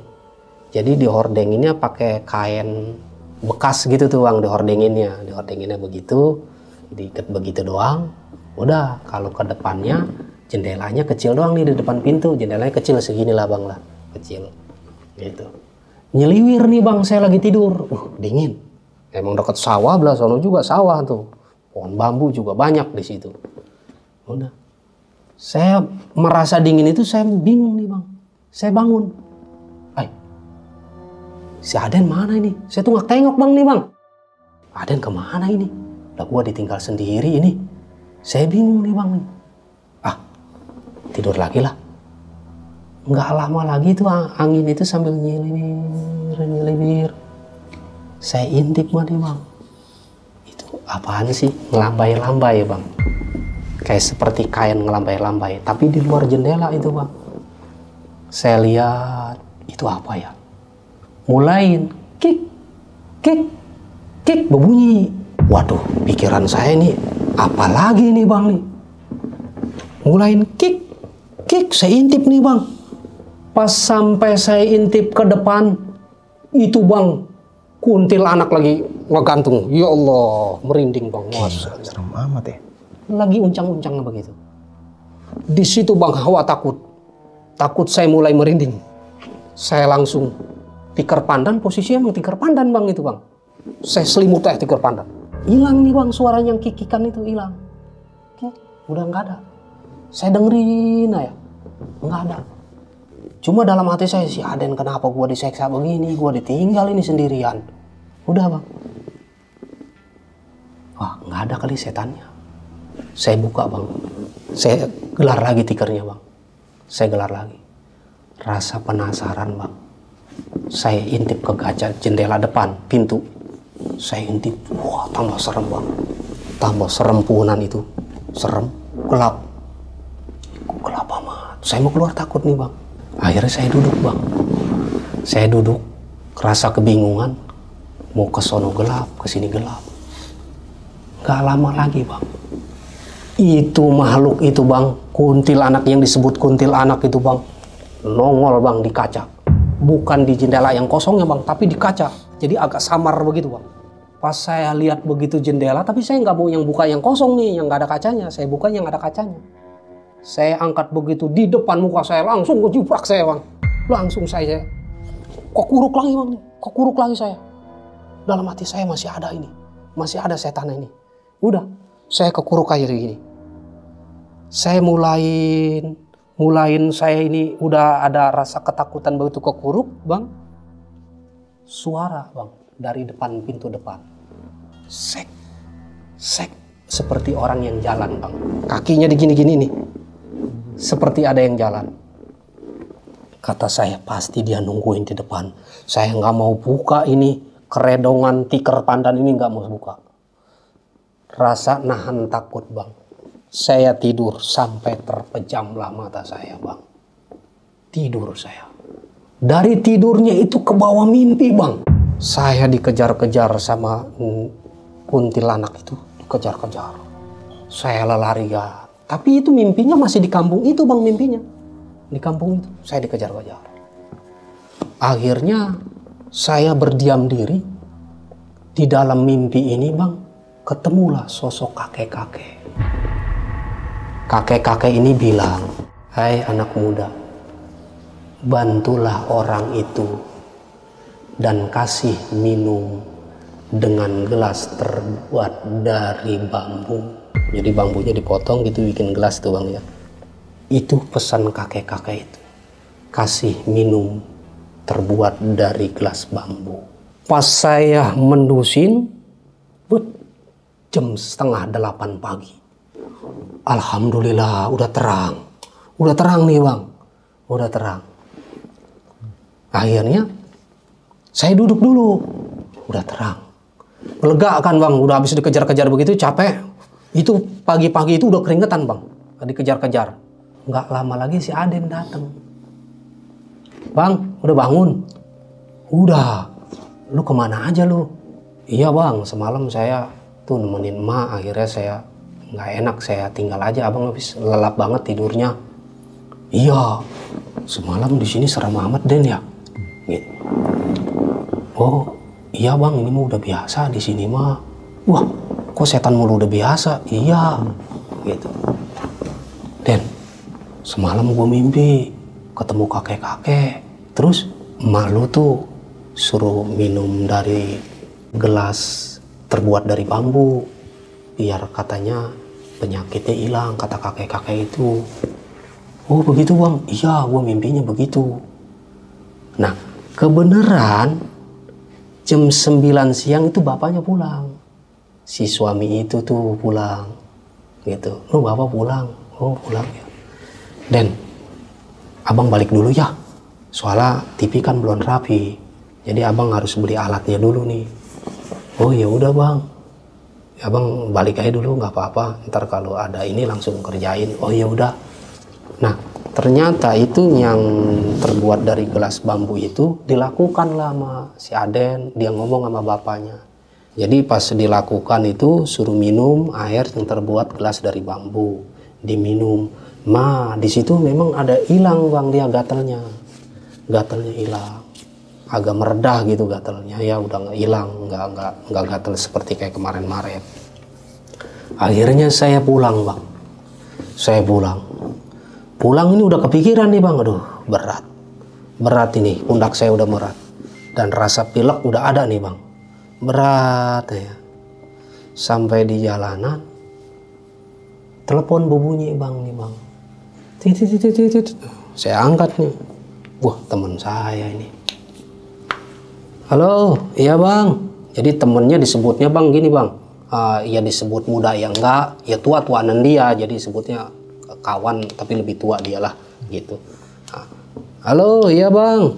Jadi dihordenginnya pakai kain bekas gitu tuh bang, dihordenginnya begitu, diikat begitu doang. Udah, kalau ke depannya jendelanya kecil doang nih di depan pintu, jendelanya kecil segini lah bang lah, kecil. Gitu. Nyeliwir nih bang, saya lagi tidur, dingin. Emang dekat sawah, belah sono juga sawah tuh. Pohon bambu juga banyak di situ. Udah. Saya merasa dingin itu saya bingung nih bang. Saya bangun. Si Aden mana ini? Saya tuh nggak tengok bang nih bang. Aden kemana ini? Lah gua ditinggal sendiri ini. Saya bingung nih bang. Tidur lagi lah. Nggak lama lagi tuh angin itu sambil nyeliwir. Saya intip mah nih bang. Apaan sih? Ngelambai-lambai bang. Kayak seperti kain ngelambai-lambai. Tapi di luar jendela itu bang. Saya lihat itu apa ya? Mulain kik berbunyi. Waduh, pikiran saya ini apa lagi nih bang nih? Mulain kik, saya intip nih bang. Pas sampai saya intip ke depan, itu bang, kuntil anak lagi ngegantung. Ya Allah, merinding bang. Serem amat ya. Lagi uncang-uncangnya begitu. Di situ bang hawa takut. takut saya mulai merinding. Saya langsung tikar pandan, posisinya emang tikar pandan bang itu bang. Saya selimut tikar pandan. Hilang nih bang, suara yang kikikan itu hilang. Udah nggak ada. Saya dengerin aja, nggak ada. Cuma dalam hati saya, si Aden kenapa gua diseksa begini, gua ditinggal ini sendirian. Udah bang. Wah nggak ada kali setannya. Saya buka bang. Saya gelar lagi tikernya bang. Saya gelar lagi. Rasa penasaran bang. Saya intip ke kaca jendela depan, pintu. Saya intip, wah tambah serem bang. Tambah serem puhunan itu. Serem, gelap. Kok gelap amat. Saya mau keluar takut nih bang. Akhirnya saya duduk bang. Saya duduk, rasa kebingungan. Mau ke sono gelap, ke sini gelap. Gak lama lagi bang. Itu makhluk itu bang, kuntilanak yang disebut kuntilanak itu bang, nongol bang di kaca. Bukan di jendela yang kosong ya bang, tapi di kaca. Jadi agak samar begitu bang. Pas saya lihat begitu jendela, tapi saya nggak mau yang buka yang kosong nih, yang nggak ada kacanya. Saya buka yang ada kacanya. Saya angkat begitu di depan muka saya, langsung kejubrak saya bang. Langsung saya kekuruk lagi bang, kekuruk lagi saya. Dalam hati saya masih ada ini, masih ada setan ini. Udah, saya kekuruk aja gini. Saya mulain saya ini udah ada rasa ketakutan begitu kekuruk bang. Suara bang dari depan pintu depan. Sek, sek, seperti orang yang jalan bang. Kakinya digini-gini nih. Seperti ada yang jalan. Kata saya pasti dia nungguin di depan. Saya nggak mau buka ini keredongan tikar pandan ini, nggak mau buka. Rasa nahan takut bang. Saya tidur sampai terpejamlah mata saya bang. Tidur saya. Dari tidurnya itu ke bawah mimpi bang. Saya dikejar-kejar sama kuntilanak itu. Dikejar-kejar. Saya lari-lari. Tapi itu mimpinya masih di kampung itu bang, mimpinya. Di kampung itu saya dikejar-kejar. Akhirnya saya berdiam diri. Di dalam mimpi ini bang, ketemulah sosok kakek-kakek. Kakek-kakek ini bilang, hai anak muda, bantulah orang itu dan kasih minum dengan gelas terbuat dari bambu. Jadi bambunya dipotong gitu bikin gelas tuh bang ya. Itu pesan kakek-kakek itu. Kasih minum terbuat dari gelas bambu. Pas saya mendusin, jam 7:30 pagi. Alhamdulillah udah terang. Udah terang nih bang. Udah terang. Akhirnya saya duduk dulu. Udah terang. Lega kan bang. Udah habis dikejar-kejar begitu capek. Itu pagi-pagi itu udah keringetan bang. Dikejar-kejar. Nggak lama lagi si Aden datang. Bang udah bangun? Udah. Lu kemana aja lu? Iya bang semalam saya tuh nemenin emak. Akhirnya saya nggak enak, saya tinggal aja. Abang habis lelap banget tidurnya. Iya, semalam di sini serem amat Den ya. Gitu. Oh, iya bang, ini mah udah biasa di sini mah. Wah, kok setan mulu udah biasa? Iya, gitu. Den, semalam gue mimpi ketemu kakek-kakek. Terus emak lu tuh suruh minum dari gelas terbuat dari bambu. Biar katanya penyakitnya hilang, kata kakek-kakek itu. Oh begitu bang? Iya gue mimpinya begitu. Nah kebenaran jam 9 siang itu bapaknya pulang. Si suami itu tuh pulang. Gitu. Oh bapak pulang. Oh pulang ya. Den, abang balik dulu ya. Soalnya TV kan belum rapi. Jadi abang harus beli alatnya dulu nih. Oh ya udah bang. Abang balik aja dulu nggak apa-apa. Ntar kalau ada ini langsung kerjain. Oh ya udah. Nah ternyata itu yang terbuat dari gelas bambu itu dilakukan lah sama si Aden. Dia ngomong sama bapaknya. Jadi pas dilakukan itu suruh minum air yang terbuat gelas dari bambu. Diminum. Nah di situ memang ada hilang bang dia gatelnya. Gatelnya hilang. Agak meredah gitu gatelnya, ya udah nggak hilang, nggak gatel seperti kayak kemarin-kemarin. Akhirnya saya pulang bang, saya pulang. Pulang ini udah kepikiran nih bang, aduh berat ini, pundak saya udah berat dan rasa pilek udah ada nih bang, berat ya. Sampai di jalanan telepon berbunyi bang nih bang, titit. Saya angkat nih, wah teman saya ini. Halo, iya bang. Jadi temennya disebutnya bang gini bang, ya disebut muda ya enggak, ya tua-tuanan dia, jadi sebutnya kawan tapi lebih tua dia lah gitu. Halo, iya bang.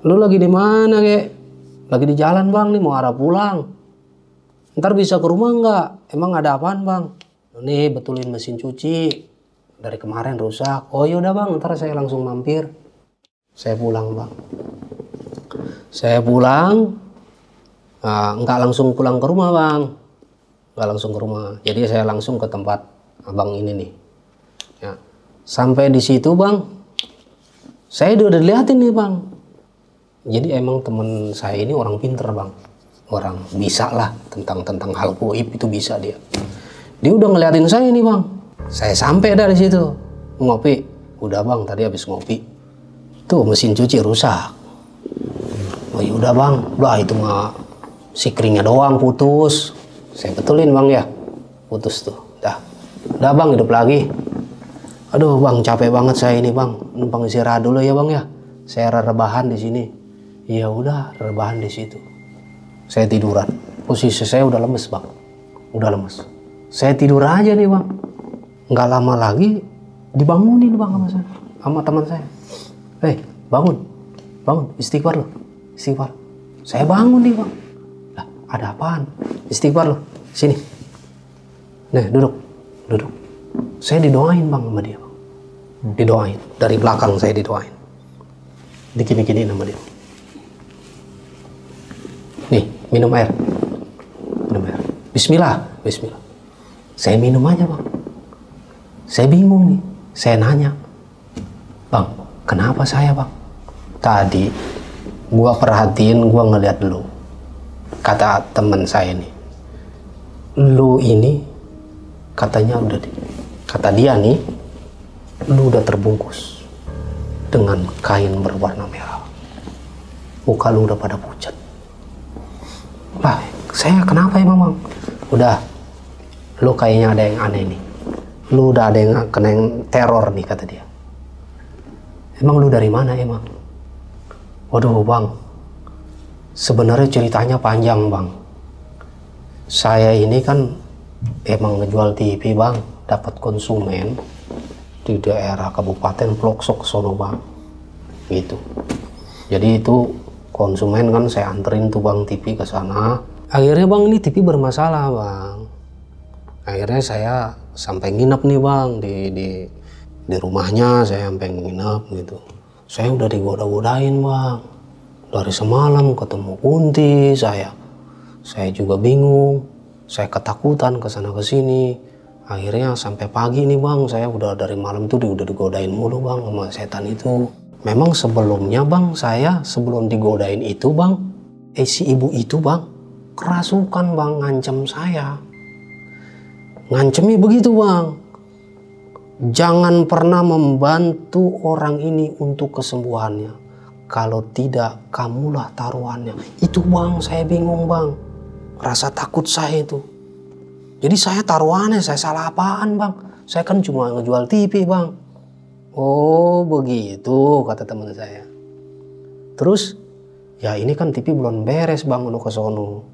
Lu lagi di mana kek? Lagi di jalan bang nih, mau arah pulang. Ntar bisa ke rumah nggak? Emang ada apaan bang? Nih betulin mesin cuci, dari kemarin rusak. Oh yaudah bang, ntar saya langsung mampir. Saya pulang bang. Saya pulang, nggak langsung pulang ke rumah bang, nggak langsung ke rumah. Jadi saya langsung ke tempat abang ini nih. Ya. Sampai di situ bang, saya udah dilihatin nih bang. Jadi emang temen saya ini orang pinter bang, orang bisa lah tentang hal goib itu bisa dia. Dia udah ngeliatin saya nih bang. Saya sampai dari situ ngopi. Udah bang, tadi habis ngopi. Tuh mesin cuci rusak. Oh yaudah bang, udah itu mah si keringnya doang putus. Saya betulin bang ya, putus tuh. Udah bang, hidup lagi. Aduh bang, capek banget saya ini bang, numpang istirahat dulu ya bang ya. Saya rebahan di sini. Ya udah, rebahan di situ. Saya tiduran. Posisi saya udah lemes bang, udah lemes. Saya tidur aja nih bang. Nggak lama lagi dibangunin bang sama teman saya. Bangun, istighfar loh. Istighfar. Saya bangun nih bang. Lah, ada apaan? Istighfar loh. Sini. Nih, duduk. Saya didoain bang sama dia bang. Didoain. Dari belakang saya didoain. Dikini-kini sama dia. Nih, minum air. Bismillah. Saya minum aja bang. Saya bingung nih. Saya nanya. Bang, kenapa saya bang? Tadi gua perhatiin, gua ngeliat lu. Kata temen saya nih, lu ini katanya kata dia nih, lu udah terbungkus dengan kain berwarna merah. Muka lu udah pada pucat. Lah, saya kenapa ya bang? Udah, lu kayaknya ada yang aneh nih. Lu udah ada yang kena yang teror nih kata dia. Emang lu dari mana emang? Waduh bang, sebenarnya ceritanya panjang bang. Saya ini kan emang ngejual TV bang, dapat konsumen di daerah Kabupaten Ploksok sono bang, gitu. Jadi itu konsumen kan saya anterin tuh bang TV ke sana. Akhirnya bang ini TV bermasalah bang. Akhirnya saya sampai nginep nih bang di rumahnya, saya sampai nginep gitu. Saya udah digoda-godain bang, dari semalam ketemu kunti saya juga bingung, saya ketakutan kesana kesini. Akhirnya sampai pagi nih bang, saya udah dari malam tuh udah digodain mulu bang sama setan itu. Memang sebelumnya bang, saya sebelum digodain itu bang, si ibu itu bang kerasukan bang, ngancem saya. Ngancemnya begitu bang, jangan pernah membantu orang ini untuk kesembuhannya. Kalau tidak, kamulah taruhannya. Itu bang, saya bingung bang. Rasa takut saya itu. Jadi saya taruhannya, saya salah apaan bang? Saya kan cuma ngejual TV bang. Oh begitu, kata teman saya. Terus, ya ini kan TV belum beres bang, untuk ke sono.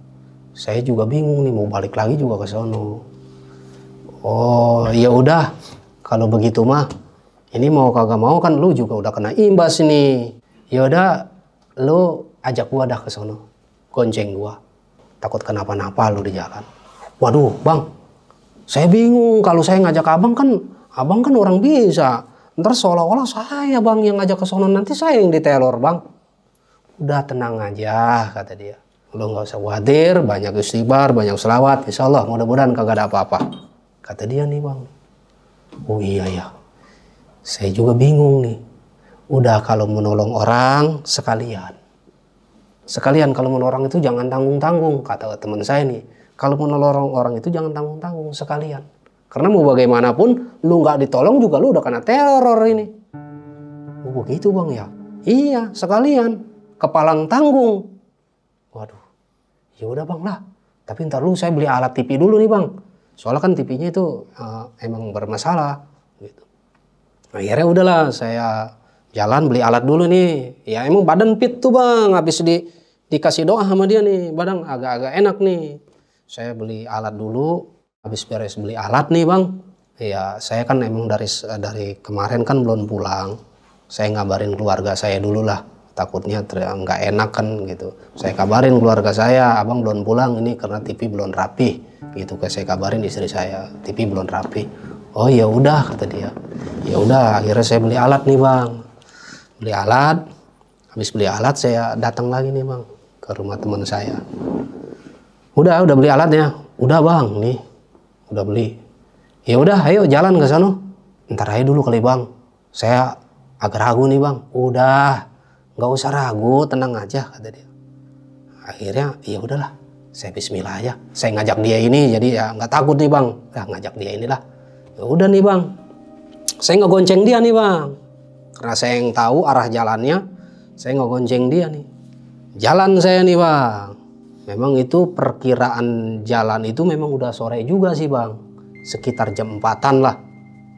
Saya juga bingung nih, mau balik lagi juga ke sono. Oh ya udah. Kalau begitu mah, ini mau kagak mau kan lu juga udah kena imbas nih. Yaudah, lu ajak gua dah ke sono, gonceng gua. Takut kenapa-napa lu di jalan. Waduh, bang, saya bingung. Kalau saya ngajak abang kan orang bisa. Ntar seolah-olah saya bang yang ngajak ke sono, nanti saya yang diteror bang. Udah tenang aja, kata dia. Lu nggak usah khawatir, banyak istighfar, banyak selawat. Insya Allah, mudah-mudahan kagak ada apa-apa. Kata dia nih bang. Oh iya ya, saya juga bingung nih. Udah kalau menolong orang sekalian kalau menolong orang itu jangan tanggung-tanggung, kata teman saya nih. Kalau menolong orang itu jangan tanggung-tanggung, sekalian. Karena mau bagaimanapun lu nggak ditolong juga lu udah kena teror ini. Oh begitu bang ya? Iya sekalian kepalang tanggung. Waduh, ya udah bang lah. Tapi ntar lu saya beli alat TV dulu nih bang. Soalnya kan TV-nya itu emang bermasalah. Gitu. Akhirnya udahlah saya jalan beli alat dulu nih. Ya emang badan fit tuh bang. Habis dikasih doa sama dia nih. Badan agak-agak enak nih. Saya beli alat dulu. Habis beres beli alat nih bang. Ya saya kan emang dari kemarin kan belum pulang. Saya ngabarin keluarga saya dulu lah. Takutnya nggak enak kan gitu. Saya kabarin keluarga saya. Abang belum pulang ini karena TV belum rapi. Gitu kan saya kabarin istri saya. TV belum rapi. Oh ya udah kata dia. Ya udah akhirnya saya beli alat nih bang. Beli alat. Habis beli alat saya datang lagi nih bang. Ke rumah teman saya. Udah beli alatnya. Udah bang nih. Udah beli. Ya udah ayo jalan ke sana. Ntar aja dulu kali bang. Saya agak ragu nih bang. Udah nggak usah ragu, tenang aja kata dia. Akhirnya ya udahlah. Saya bismillah aja. Saya ngajak dia ini jadi ya nggak takut nih bang. Ya ngajak dia inilah. Ya udah nih bang. Saya ngegonceng dia nih bang. Karena saya yang tahu arah jalannya. Saya ngegonceng dia nih. Jalan saya nih bang. Memang itu perkiraan jalan itu memang udah sore juga sih bang. Sekitar jam 4-an lah.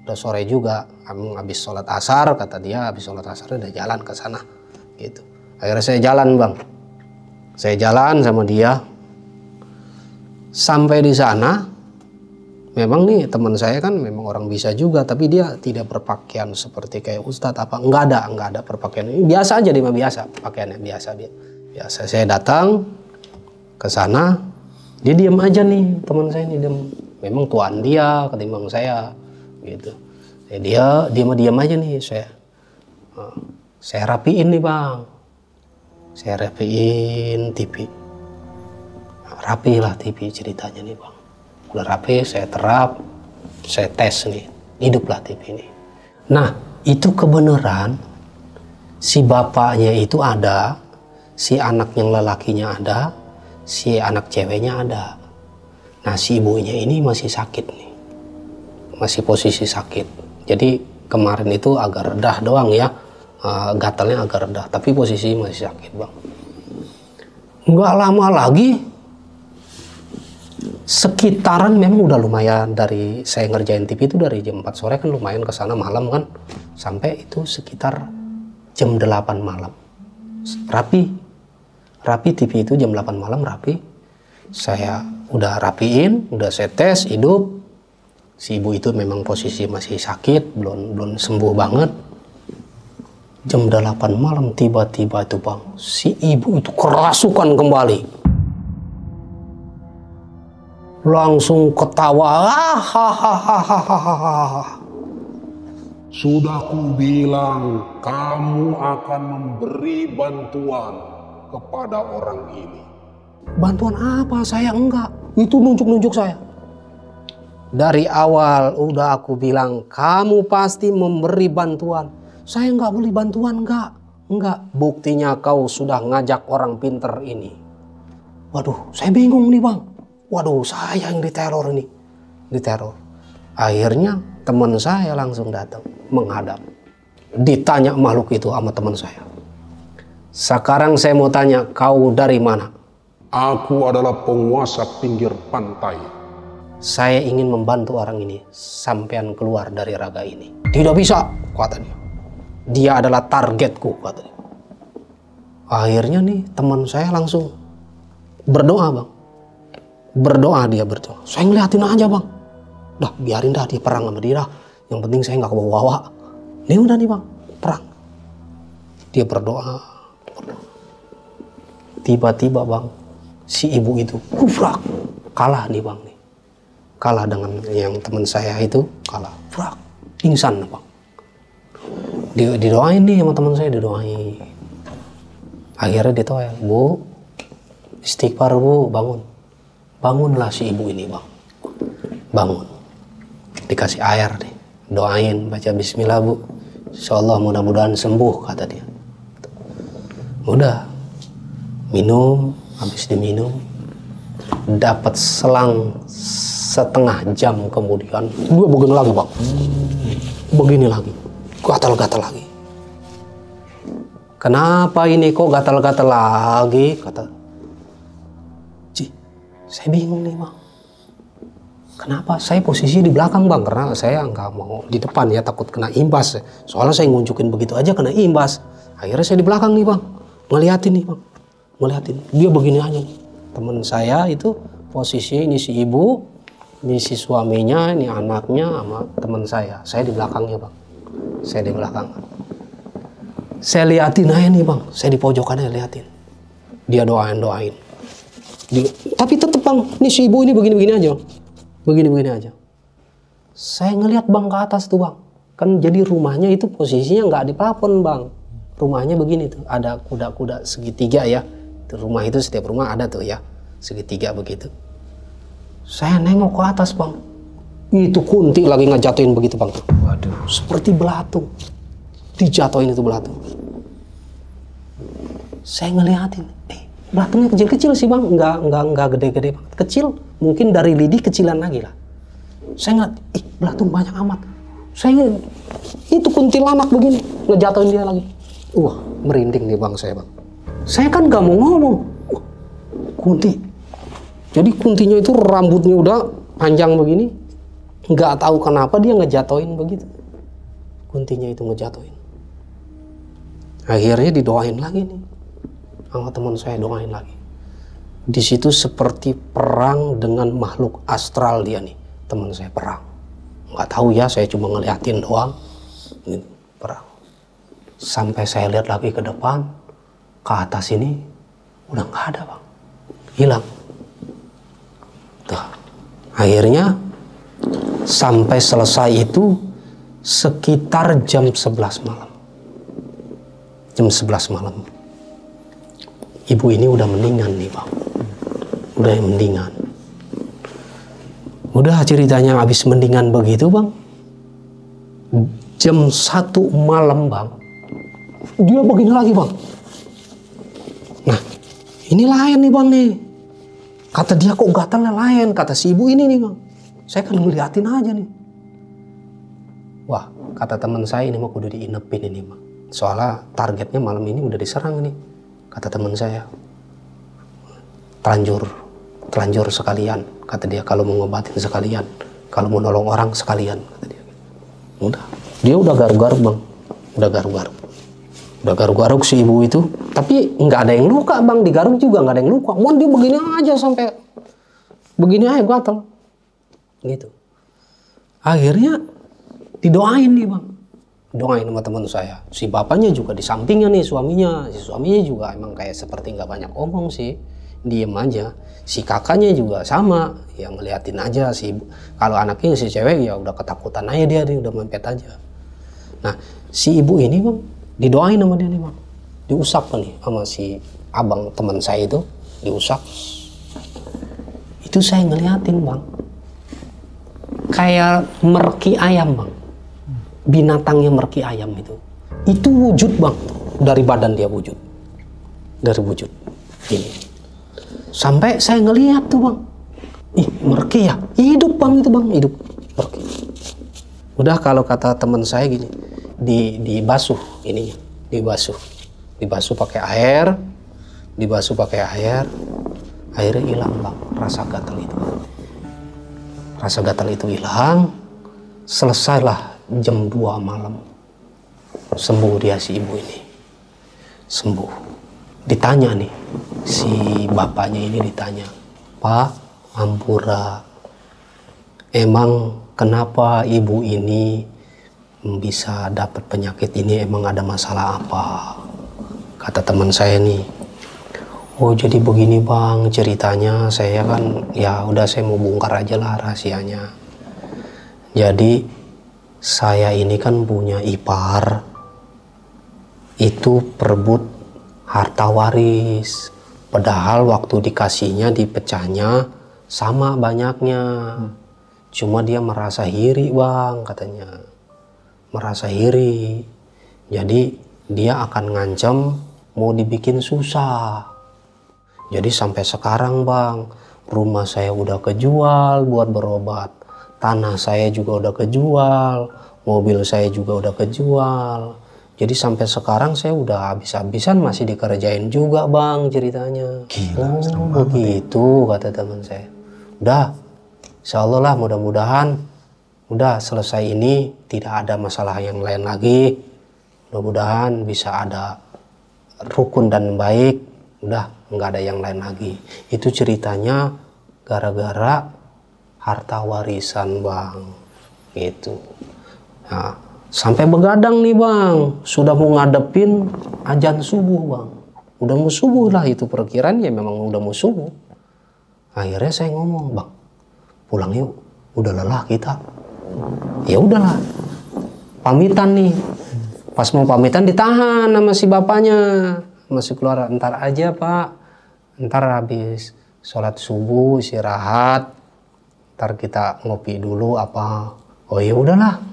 Udah sore juga. Habis sholat asar kata dia. Habis sholat asar udah jalan ke sana. Gitu. Akhirnya saya jalan bang. Saya jalan sama dia. Sampai di sana. Memang nih teman saya kan memang orang bisa juga. Tapi dia tidak berpakaian seperti kayak ustadz apa. Nggak ada berpakaian. Biasa aja dia mah biasa. Pakaiannya biasa dia. Biasa saya datang ke sana, dia diam aja nih teman saya nih diam. Memang tuan dia ketimbang saya gitu. Dia diam aja nih saya rapiin nih bang. Saya rapiin TV. Rapi lah TV ceritanya nih bang. Udah rapi, saya terap, saya tes nih, hiduplah TV ini. Nah itu kebenaran si bapaknya itu ada, si anak yang lelakinya ada. Si anak ceweknya ada. Nah si ibunya ini masih sakit nih. Masih posisi sakit. Jadi kemarin itu agak redah doang ya. Gatalnya agak redah. Tapi posisi masih sakit bang. Nggak lama lagi. Sekitaran memang udah lumayan. Dari saya ngerjain TV itu dari jam 4 sore kan lumayan ke sana malam kan. Sampai itu sekitar jam 8 malam. Rapi TV itu jam 8 malam rapi. Saya udah rapiin, udah saya tes hidup. Si ibu itu memang posisi masih sakit, belum sembuh banget. Jam 8 malam tiba-tiba itu bang, si ibu itu kerasukan kembali. Langsung ketawa. Sudah kubilang kamu akan memberi bantuan kepada orang ini. Bantuan apa? Saya enggak. Itu nunjuk-nunjuk saya. Dari awal udah aku bilang kamu pasti memberi bantuan. Saya enggak beli bantuan, enggak. Buktinya kau sudah ngajak orang pinter ini. Waduh, saya bingung nih bang. Waduh, saya yang diteror ini. Diteror. Akhirnya teman saya langsung datang menghadap. Ditanya makhluk itu sama teman saya. Sekarang saya mau tanya, kau dari mana? Aku adalah penguasa pinggir pantai. Saya ingin membantu orang ini sampean keluar dari raga ini. Tidak bisa, katanya. Dia adalah targetku, katanya. Akhirnya nih teman saya langsung berdoa bang. Dia berdoa. Saya ngeliatin aja bang. Dah biarin dah dia perang sama dia dah. Yang penting saya nggak kebawa-bawa. Ini udah nih bang, perang. Dia berdoa. Tiba-tiba bang, si ibu itu kufrak, kalah nih bang nih. Kalah dengan yang teman saya itu, kalah. Frak, pingsan bang. Didoain nih sama teman saya, didoain. Akhirnya ditoel, bu, istighfar bu, bangun. Bangunlah si ibu ini bang. Bangun. Dikasih air nih, doain, baca bismillah bu. Insyaallah mudah-mudahan sembuh kata dia. Udah. Minum, habis diminum dapat selang setengah jam kemudian dia begini lagi bang, begini lagi, gatal-gatal lagi. Kenapa ini kok gatal-gatal lagi? Kata, Ci, saya bingung nih bang. Kenapa? Saya posisi di belakang bang, karena saya nggak mau di depan ya, takut kena imbas. Soalnya saya ngunjukin begitu aja kena imbas. Akhirnya saya di belakang nih bang, ngeliatin nih bang, ngeliatin. Dia begini aja nih. Temen saya itu posisinya ini si ibu, ini si suaminya, ini anaknya sama teman saya. Saya di belakangnya bang, saya di belakang. Saya liatin aja nih bang, saya di pojokannya liatin. Dia doain. Tapi tetep bang, ini si ibu ini begini-begini aja. Begini-begini aja. Saya ngeliat bang ke atas tuh bang. Kan jadi rumahnya itu posisinya nggak di plafon bang. Rumahnya begini tuh, ada kuda-kuda segitiga ya. Rumah itu setiap rumah ada tuh ya, segitiga begitu. Saya nengok ke atas bang. Itu kunti lagi ngejatuhin begitu bang. Waduh, seperti belatung. Dijatuhin itu belatung. Saya ngeliatin, belatungnya kecil-kecil sih bang, nggak gede-gede banget, kecil, mungkin dari lidi kecilan lagi lah. Saya ngeliat, belatung banyak amat. Saya itu kuntilanak begini, ngejatuhin dia lagi. Wah, merinding nih bang saya bang. Saya kan nggak mau ngomong, kunti. Jadi kuntinya itu rambutnya udah panjang begini, nggak tahu kenapa dia ngejatuhin begitu. Kuntinya itu ngejatuhin. Akhirnya didoain lagi nih, sama teman saya doain lagi. Di situ seperti perang dengan makhluk astral dia nih, teman saya perang. Nggak tahu ya, saya cuma ngeliatin doang. Ini perang. Sampai saya lihat lagi ke depan, ke atas ini udah nggak ada bang, hilang. Tuh. Akhirnya sampai selesai itu sekitar jam 11 malam. Jam 11 malam. Ibu ini udah mendingan nih bang. Udah mendingan. Udah ceritanya habis mendingan begitu bang. Jam 1 malam bang. Dia begini lagi bang. Nah ini lain nih bang nih. Kata dia kok gatalnya lain. Kata si ibu ini nih bang. Saya kan ngeliatin aja nih. Wah kata teman saya ini mah kudu diinepin ini bang. Soalnya targetnya malam ini udah diserang nih, kata teman saya. Telanjur sekalian, kata dia, kalau mau ngobatin sekalian, kalau mau nolong orang sekalian, kata dia. Dia udah garuk-garuk bang, udah garuk-garuk si ibu itu, tapi nggak ada yang luka bang, digaruk juga nggak ada yang luka. Mon dia begini aja sampai begini aja gatal, gitu. Akhirnya didoain nih bang. Doain sama teman saya. Si bapaknya juga di sampingnya nih suaminya. Si suaminya juga emang kayak seperti nggak banyak omong sih. Diem aja. Si kakaknya juga sama. Ya ngeliatin aja si ibu. Kalau anaknya si cewek ya udah ketakutan aja dia udah mempet aja. Nah si ibu ini bang didoain sama dia nih bang. Diusap nih sama si abang teman saya itu. Diusap. Itu saya ngeliatin bang. Kayak merki ayam bang. Binatangnya merki ayam itu wujud bang, dari badan dia wujud, dari wujud ini. Sampai saya ngelihat tuh bang, merki ya, hidup bang itu bang, hidup merki. Udah kalau kata teman saya gini, dibasuh ininya, dibasuh pakai air, airnya hilang bang, rasa gatal itu hilang, selesailah. Jam 2 malam sembuh dia si ibu ini, sembuh. Ditanya nih si bapaknya ini, ditanya, Pak Ampura, emang kenapa ibu ini bisa dapat penyakit ini, emang ada masalah apa? Kata teman saya nih, oh jadi begini bang ceritanya, saya kan ya udah saya mau bongkar aja lah rahasianya. Jadi saya ini kan punya ipar, itu perebut harta waris. Padahal waktu dikasihnya, dipecahnya sama banyaknya. Cuma dia merasa iri bang, katanya. Merasa iri. Jadi dia akan ngancam mau dibikin susah. Jadi sampai sekarang bang, rumah saya udah kejual buat berobat, tanah saya juga udah kejual, mobil saya juga udah kejual. Jadi sampai sekarang saya udah habis-habisan masih dikerjain juga bang ceritanya. Gila, serem banget begitu kata teman saya. Udah, insya Allah lah mudah-mudahan udah selesai ini, tidak ada masalah yang lain lagi. Mudah-mudahan bisa ada rukun dan baik, udah nggak ada yang lain lagi. Itu ceritanya gara-gara harta warisan bang, gitu. Nah, sampai begadang nih bang, sudah mau ngadepin azan subuh bang, udah mau subuh lah, itu perkiraan ya memang udah mau subuh. Akhirnya saya ngomong, bang pulang yuk, udah lelah kita. Ya udahlah, pamitan nih. Pas mau pamitan ditahan sama si bapaknya, masih keluar, ntar aja pak, ntar habis sholat subuh istirahat, ntar kita ngopi dulu apa. Oh ya udahlah.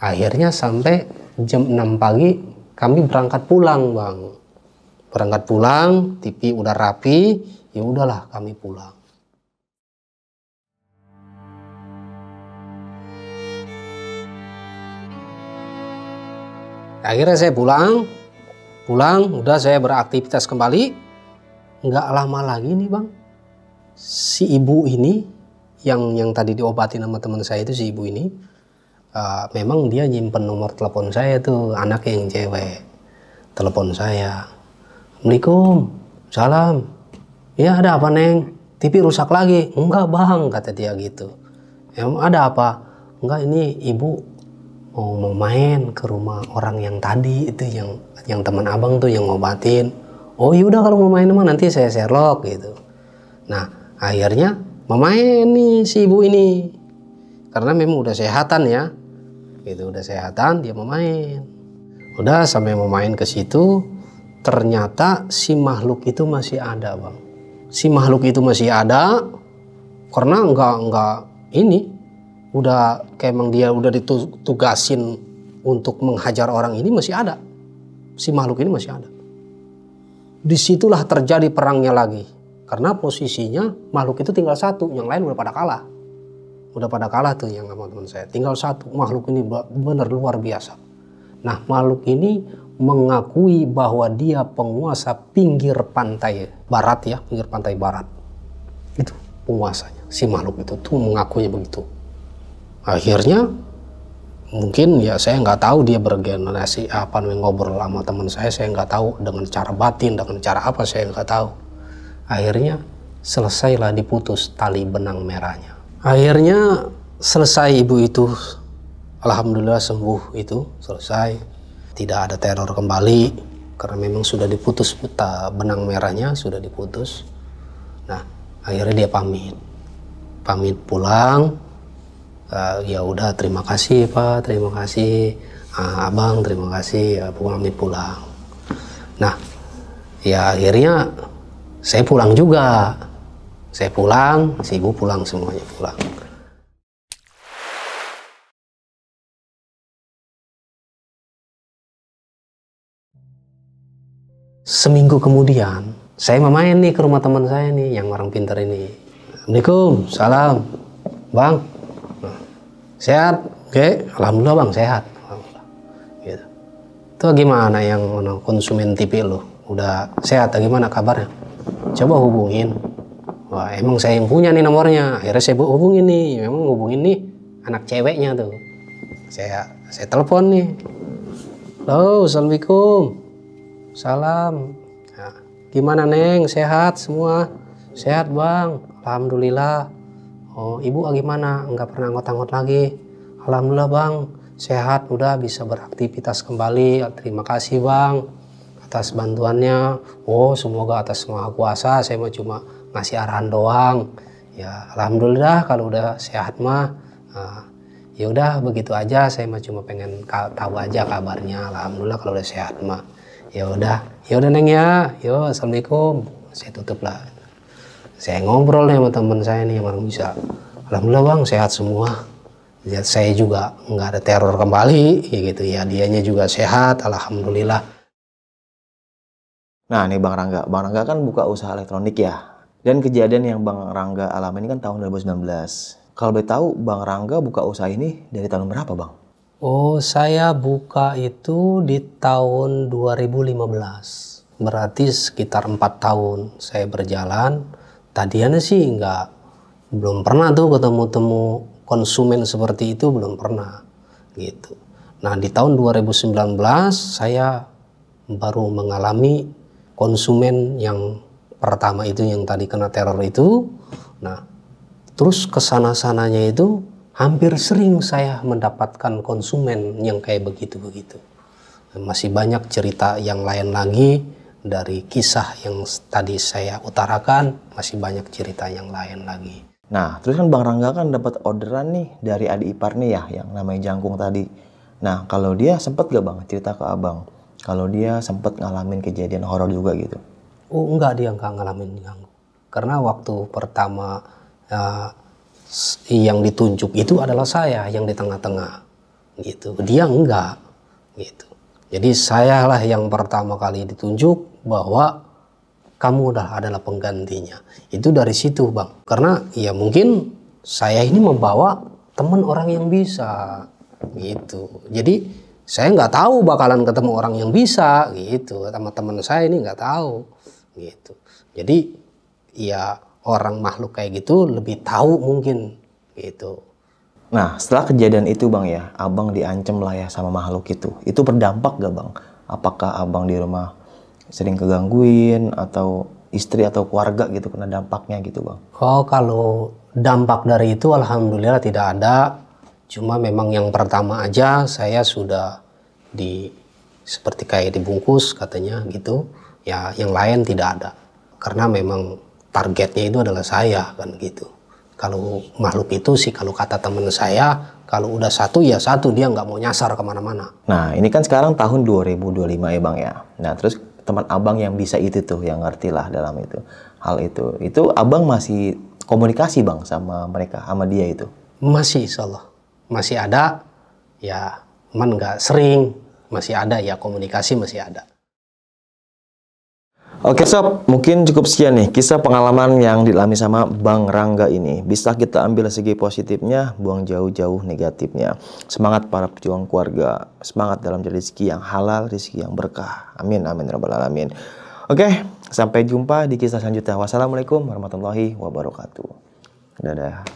Akhirnya sampai jam 6 pagi kami berangkat pulang bang. Berangkat pulang, TV udah rapi, ya udahlah kami pulang. Akhirnya saya pulang, udah saya beraktivitas kembali. Nggak lama lagi nih bang, si ibu ini yang tadi diobatin sama teman saya itu, si ibu ini memang dia nyimpen nomor telepon saya tuh, anak yang cewek. Telepon saya, Assalamualaikum, salam. Ya ada apa neng? TV rusak lagi? Enggak bang, kata dia gitu. Emang ada apa? Enggak, ini ibu mau main ke rumah orang yang tadi itu, yang teman abang tuh yang ngobatin. Oh yaudah kalau mau main mah nanti saya Sherlock gitu. Nah akhirnya mau main nih si ibu ini, karena memang udah sehatan ya, gitu udah sehatan, dia mau main. Udah sampai mau main ke situ, ternyata si makhluk itu masih ada bang. Si makhluk itu masih ada karena enggak ini. Udah kayak emang dia udah ditugasin untuk menghajar orang ini, masih ada. Si makhluk ini masih ada. Disitulah terjadi perangnya lagi. Karena posisinya makhluk itu tinggal satu, yang lain udah pada kalah. Udah pada kalah tuh yang teman-teman saya. Tinggal satu, makhluk ini benar luar biasa. Nah makhluk ini mengakui bahwa dia penguasa pinggir pantai barat ya, pinggir pantai barat. Itu penguasanya. Si makhluk itu tuh mengakuinya begitu. Akhirnya mungkin ya saya nggak tahu dia bergenerasi apa, ngobrol sama teman saya nggak tahu dengan cara batin, dengan cara apa saya nggak tahu. Akhirnya selesailah diputus tali benang merahnya. Akhirnya selesai ibu itu, alhamdulillah sembuh, itu selesai, tidak ada teror kembali karena memang sudah diputus benang merahnya, sudah diputus. Nah akhirnya dia pamit pulang. Ya udah terima kasih pak, terima kasih abang, terima kasih, ya pamit pulang. Nah ya akhirnya saya pulang juga, saya pulang, si ibu pulang, semuanya pulang. Seminggu kemudian saya mau main nih ke rumah teman saya nih yang orang pintar ini. Assalamualaikum, salam bang. Sehat? Oke, alhamdulillah bang sehat. Alhamdulillah. Gitu. Itu gimana yang konsumen TV lo? Udah sehat? Gimana kabarnya? Coba hubungin. Wah emang saya yang punya nih nomornya. Akhirnya saya hubungin nih. Memang hubungin nih anak ceweknya tuh. Saya telepon nih. Halo, assalamualaikum. Salam. Nah, gimana neng? Sehat semua? Sehat bang. Alhamdulillah. Oh ibu gimana? Enggak pernah ngot-ngot lagi? Alhamdulillah bang, sehat, udah bisa beraktivitas kembali. Terima kasih bang atas bantuannya. Oh semoga atas Maha Kuasa, saya mau cuma ngasih arahan doang. Ya alhamdulillah kalau udah sehat mah. Ya udah begitu aja, saya mah cuma pengen tahu aja kabarnya. Alhamdulillah kalau udah sehat mah. Ya udah neng ya. Yo assalamualaikum. Saya tutup lah. Saya ngobrol nih sama teman saya nih yang orang bisa. Alhamdulillah bang sehat semua. Ya, saya juga nggak ada teror kembali, ya gitu ya. Dianya juga sehat, alhamdulillah. Nah nih Bang Rangga kan buka usaha elektronik ya. Dan kejadian yang Bang Rangga alami ini kan tahun 2019. Kalau boleh tahu, Bang Rangga buka usaha ini dari tahun berapa, Bang? Oh, saya buka itu di tahun 2015. Berarti sekitar 4 tahun saya berjalan. Tadinya sih belum pernah tuh ketemu konsumen seperti itu, belum pernah gitu. Nah, di tahun 2019 saya baru mengalami konsumen yang pertama itu yang tadi kena teror itu. Nah, terus kesana-sananya itu hampir sering saya mendapatkan konsumen yang kayak begitu-begitu. Masih banyak cerita yang lain lagi dari kisah yang tadi saya utarakan, masih banyak cerita yang lain lagi. Nah, terus kan Bang Rangga kan dapat orderan nih dari adik ipar nih ya, yang namanya Jangkung tadi. Nah, kalau dia sempat gak Bang cerita ke Abang, kalau dia sempat ngalamin kejadian horor juga gitu? Oh, enggak, dia enggak ngalamin ganggu. Karena waktu pertama yang ditunjuk itu adalah saya yang di tengah-tengah gitu, dia enggak gitu. Jadi sayalah yang pertama kali ditunjuk bahwa kamu adalah penggantinya. Itu dari situ, Bang. Karena ya mungkin saya ini membawa teman orang yang bisa gitu. Jadi saya nggak tahu bakalan ketemu orang yang bisa gitu. Sama teman saya ini nggak tahu gitu. Jadi ya orang makhluk kayak gitu lebih tahu mungkin gitu. Nah, setelah kejadian itu Bang ya, Abang diancam lah ya sama makhluk itu. Itu berdampak gak Bang? Apakah Abang di rumah sering kegangguin atau istri atau keluarga gitu kena dampaknya gitu Bang? Oh, kalau dampak dari itu alhamdulillah tidak ada. Cuma memang yang pertama aja saya sudah seperti kayak dibungkus katanya gitu. Ya yang lain tidak ada. Karena memang targetnya itu adalah saya kan gitu. Kalau makhluk itu sih kalau kata teman saya, kalau udah satu ya satu, dia nggak mau nyasar kemana-mana. Nah ini kan sekarang tahun 2025 ya Bang ya. Nah terus teman Abang yang bisa itu tuh, yang ngerti lah dalam itu hal itu Abang masih komunikasi Bang sama mereka, sama dia itu? Masih, insya Allah masih ada ya, cuman nggak sering, masih ada ya, komunikasi masih ada. Oke sob, mungkin cukup sekian nih kisah pengalaman yang dialami sama Bang Rangga ini. Bisa kita ambil segi positifnya, buang jauh-jauh negatifnya. Semangat para pejuang keluarga, semangat dalam mencari rezeki yang halal, rezeki yang berkah. Amin, amin, rabbal alamin. Oke, sampai jumpa di kisah selanjutnya. Wassalamualaikum warahmatullahi wabarakatuh. Dadah.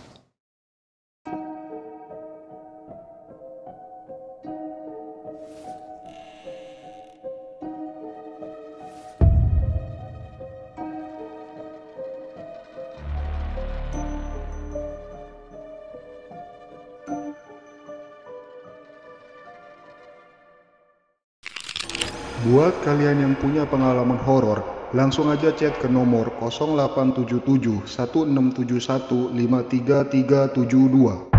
Buat kalian yang punya pengalaman horor, langsung aja chat ke nomor 0877 1671 53372.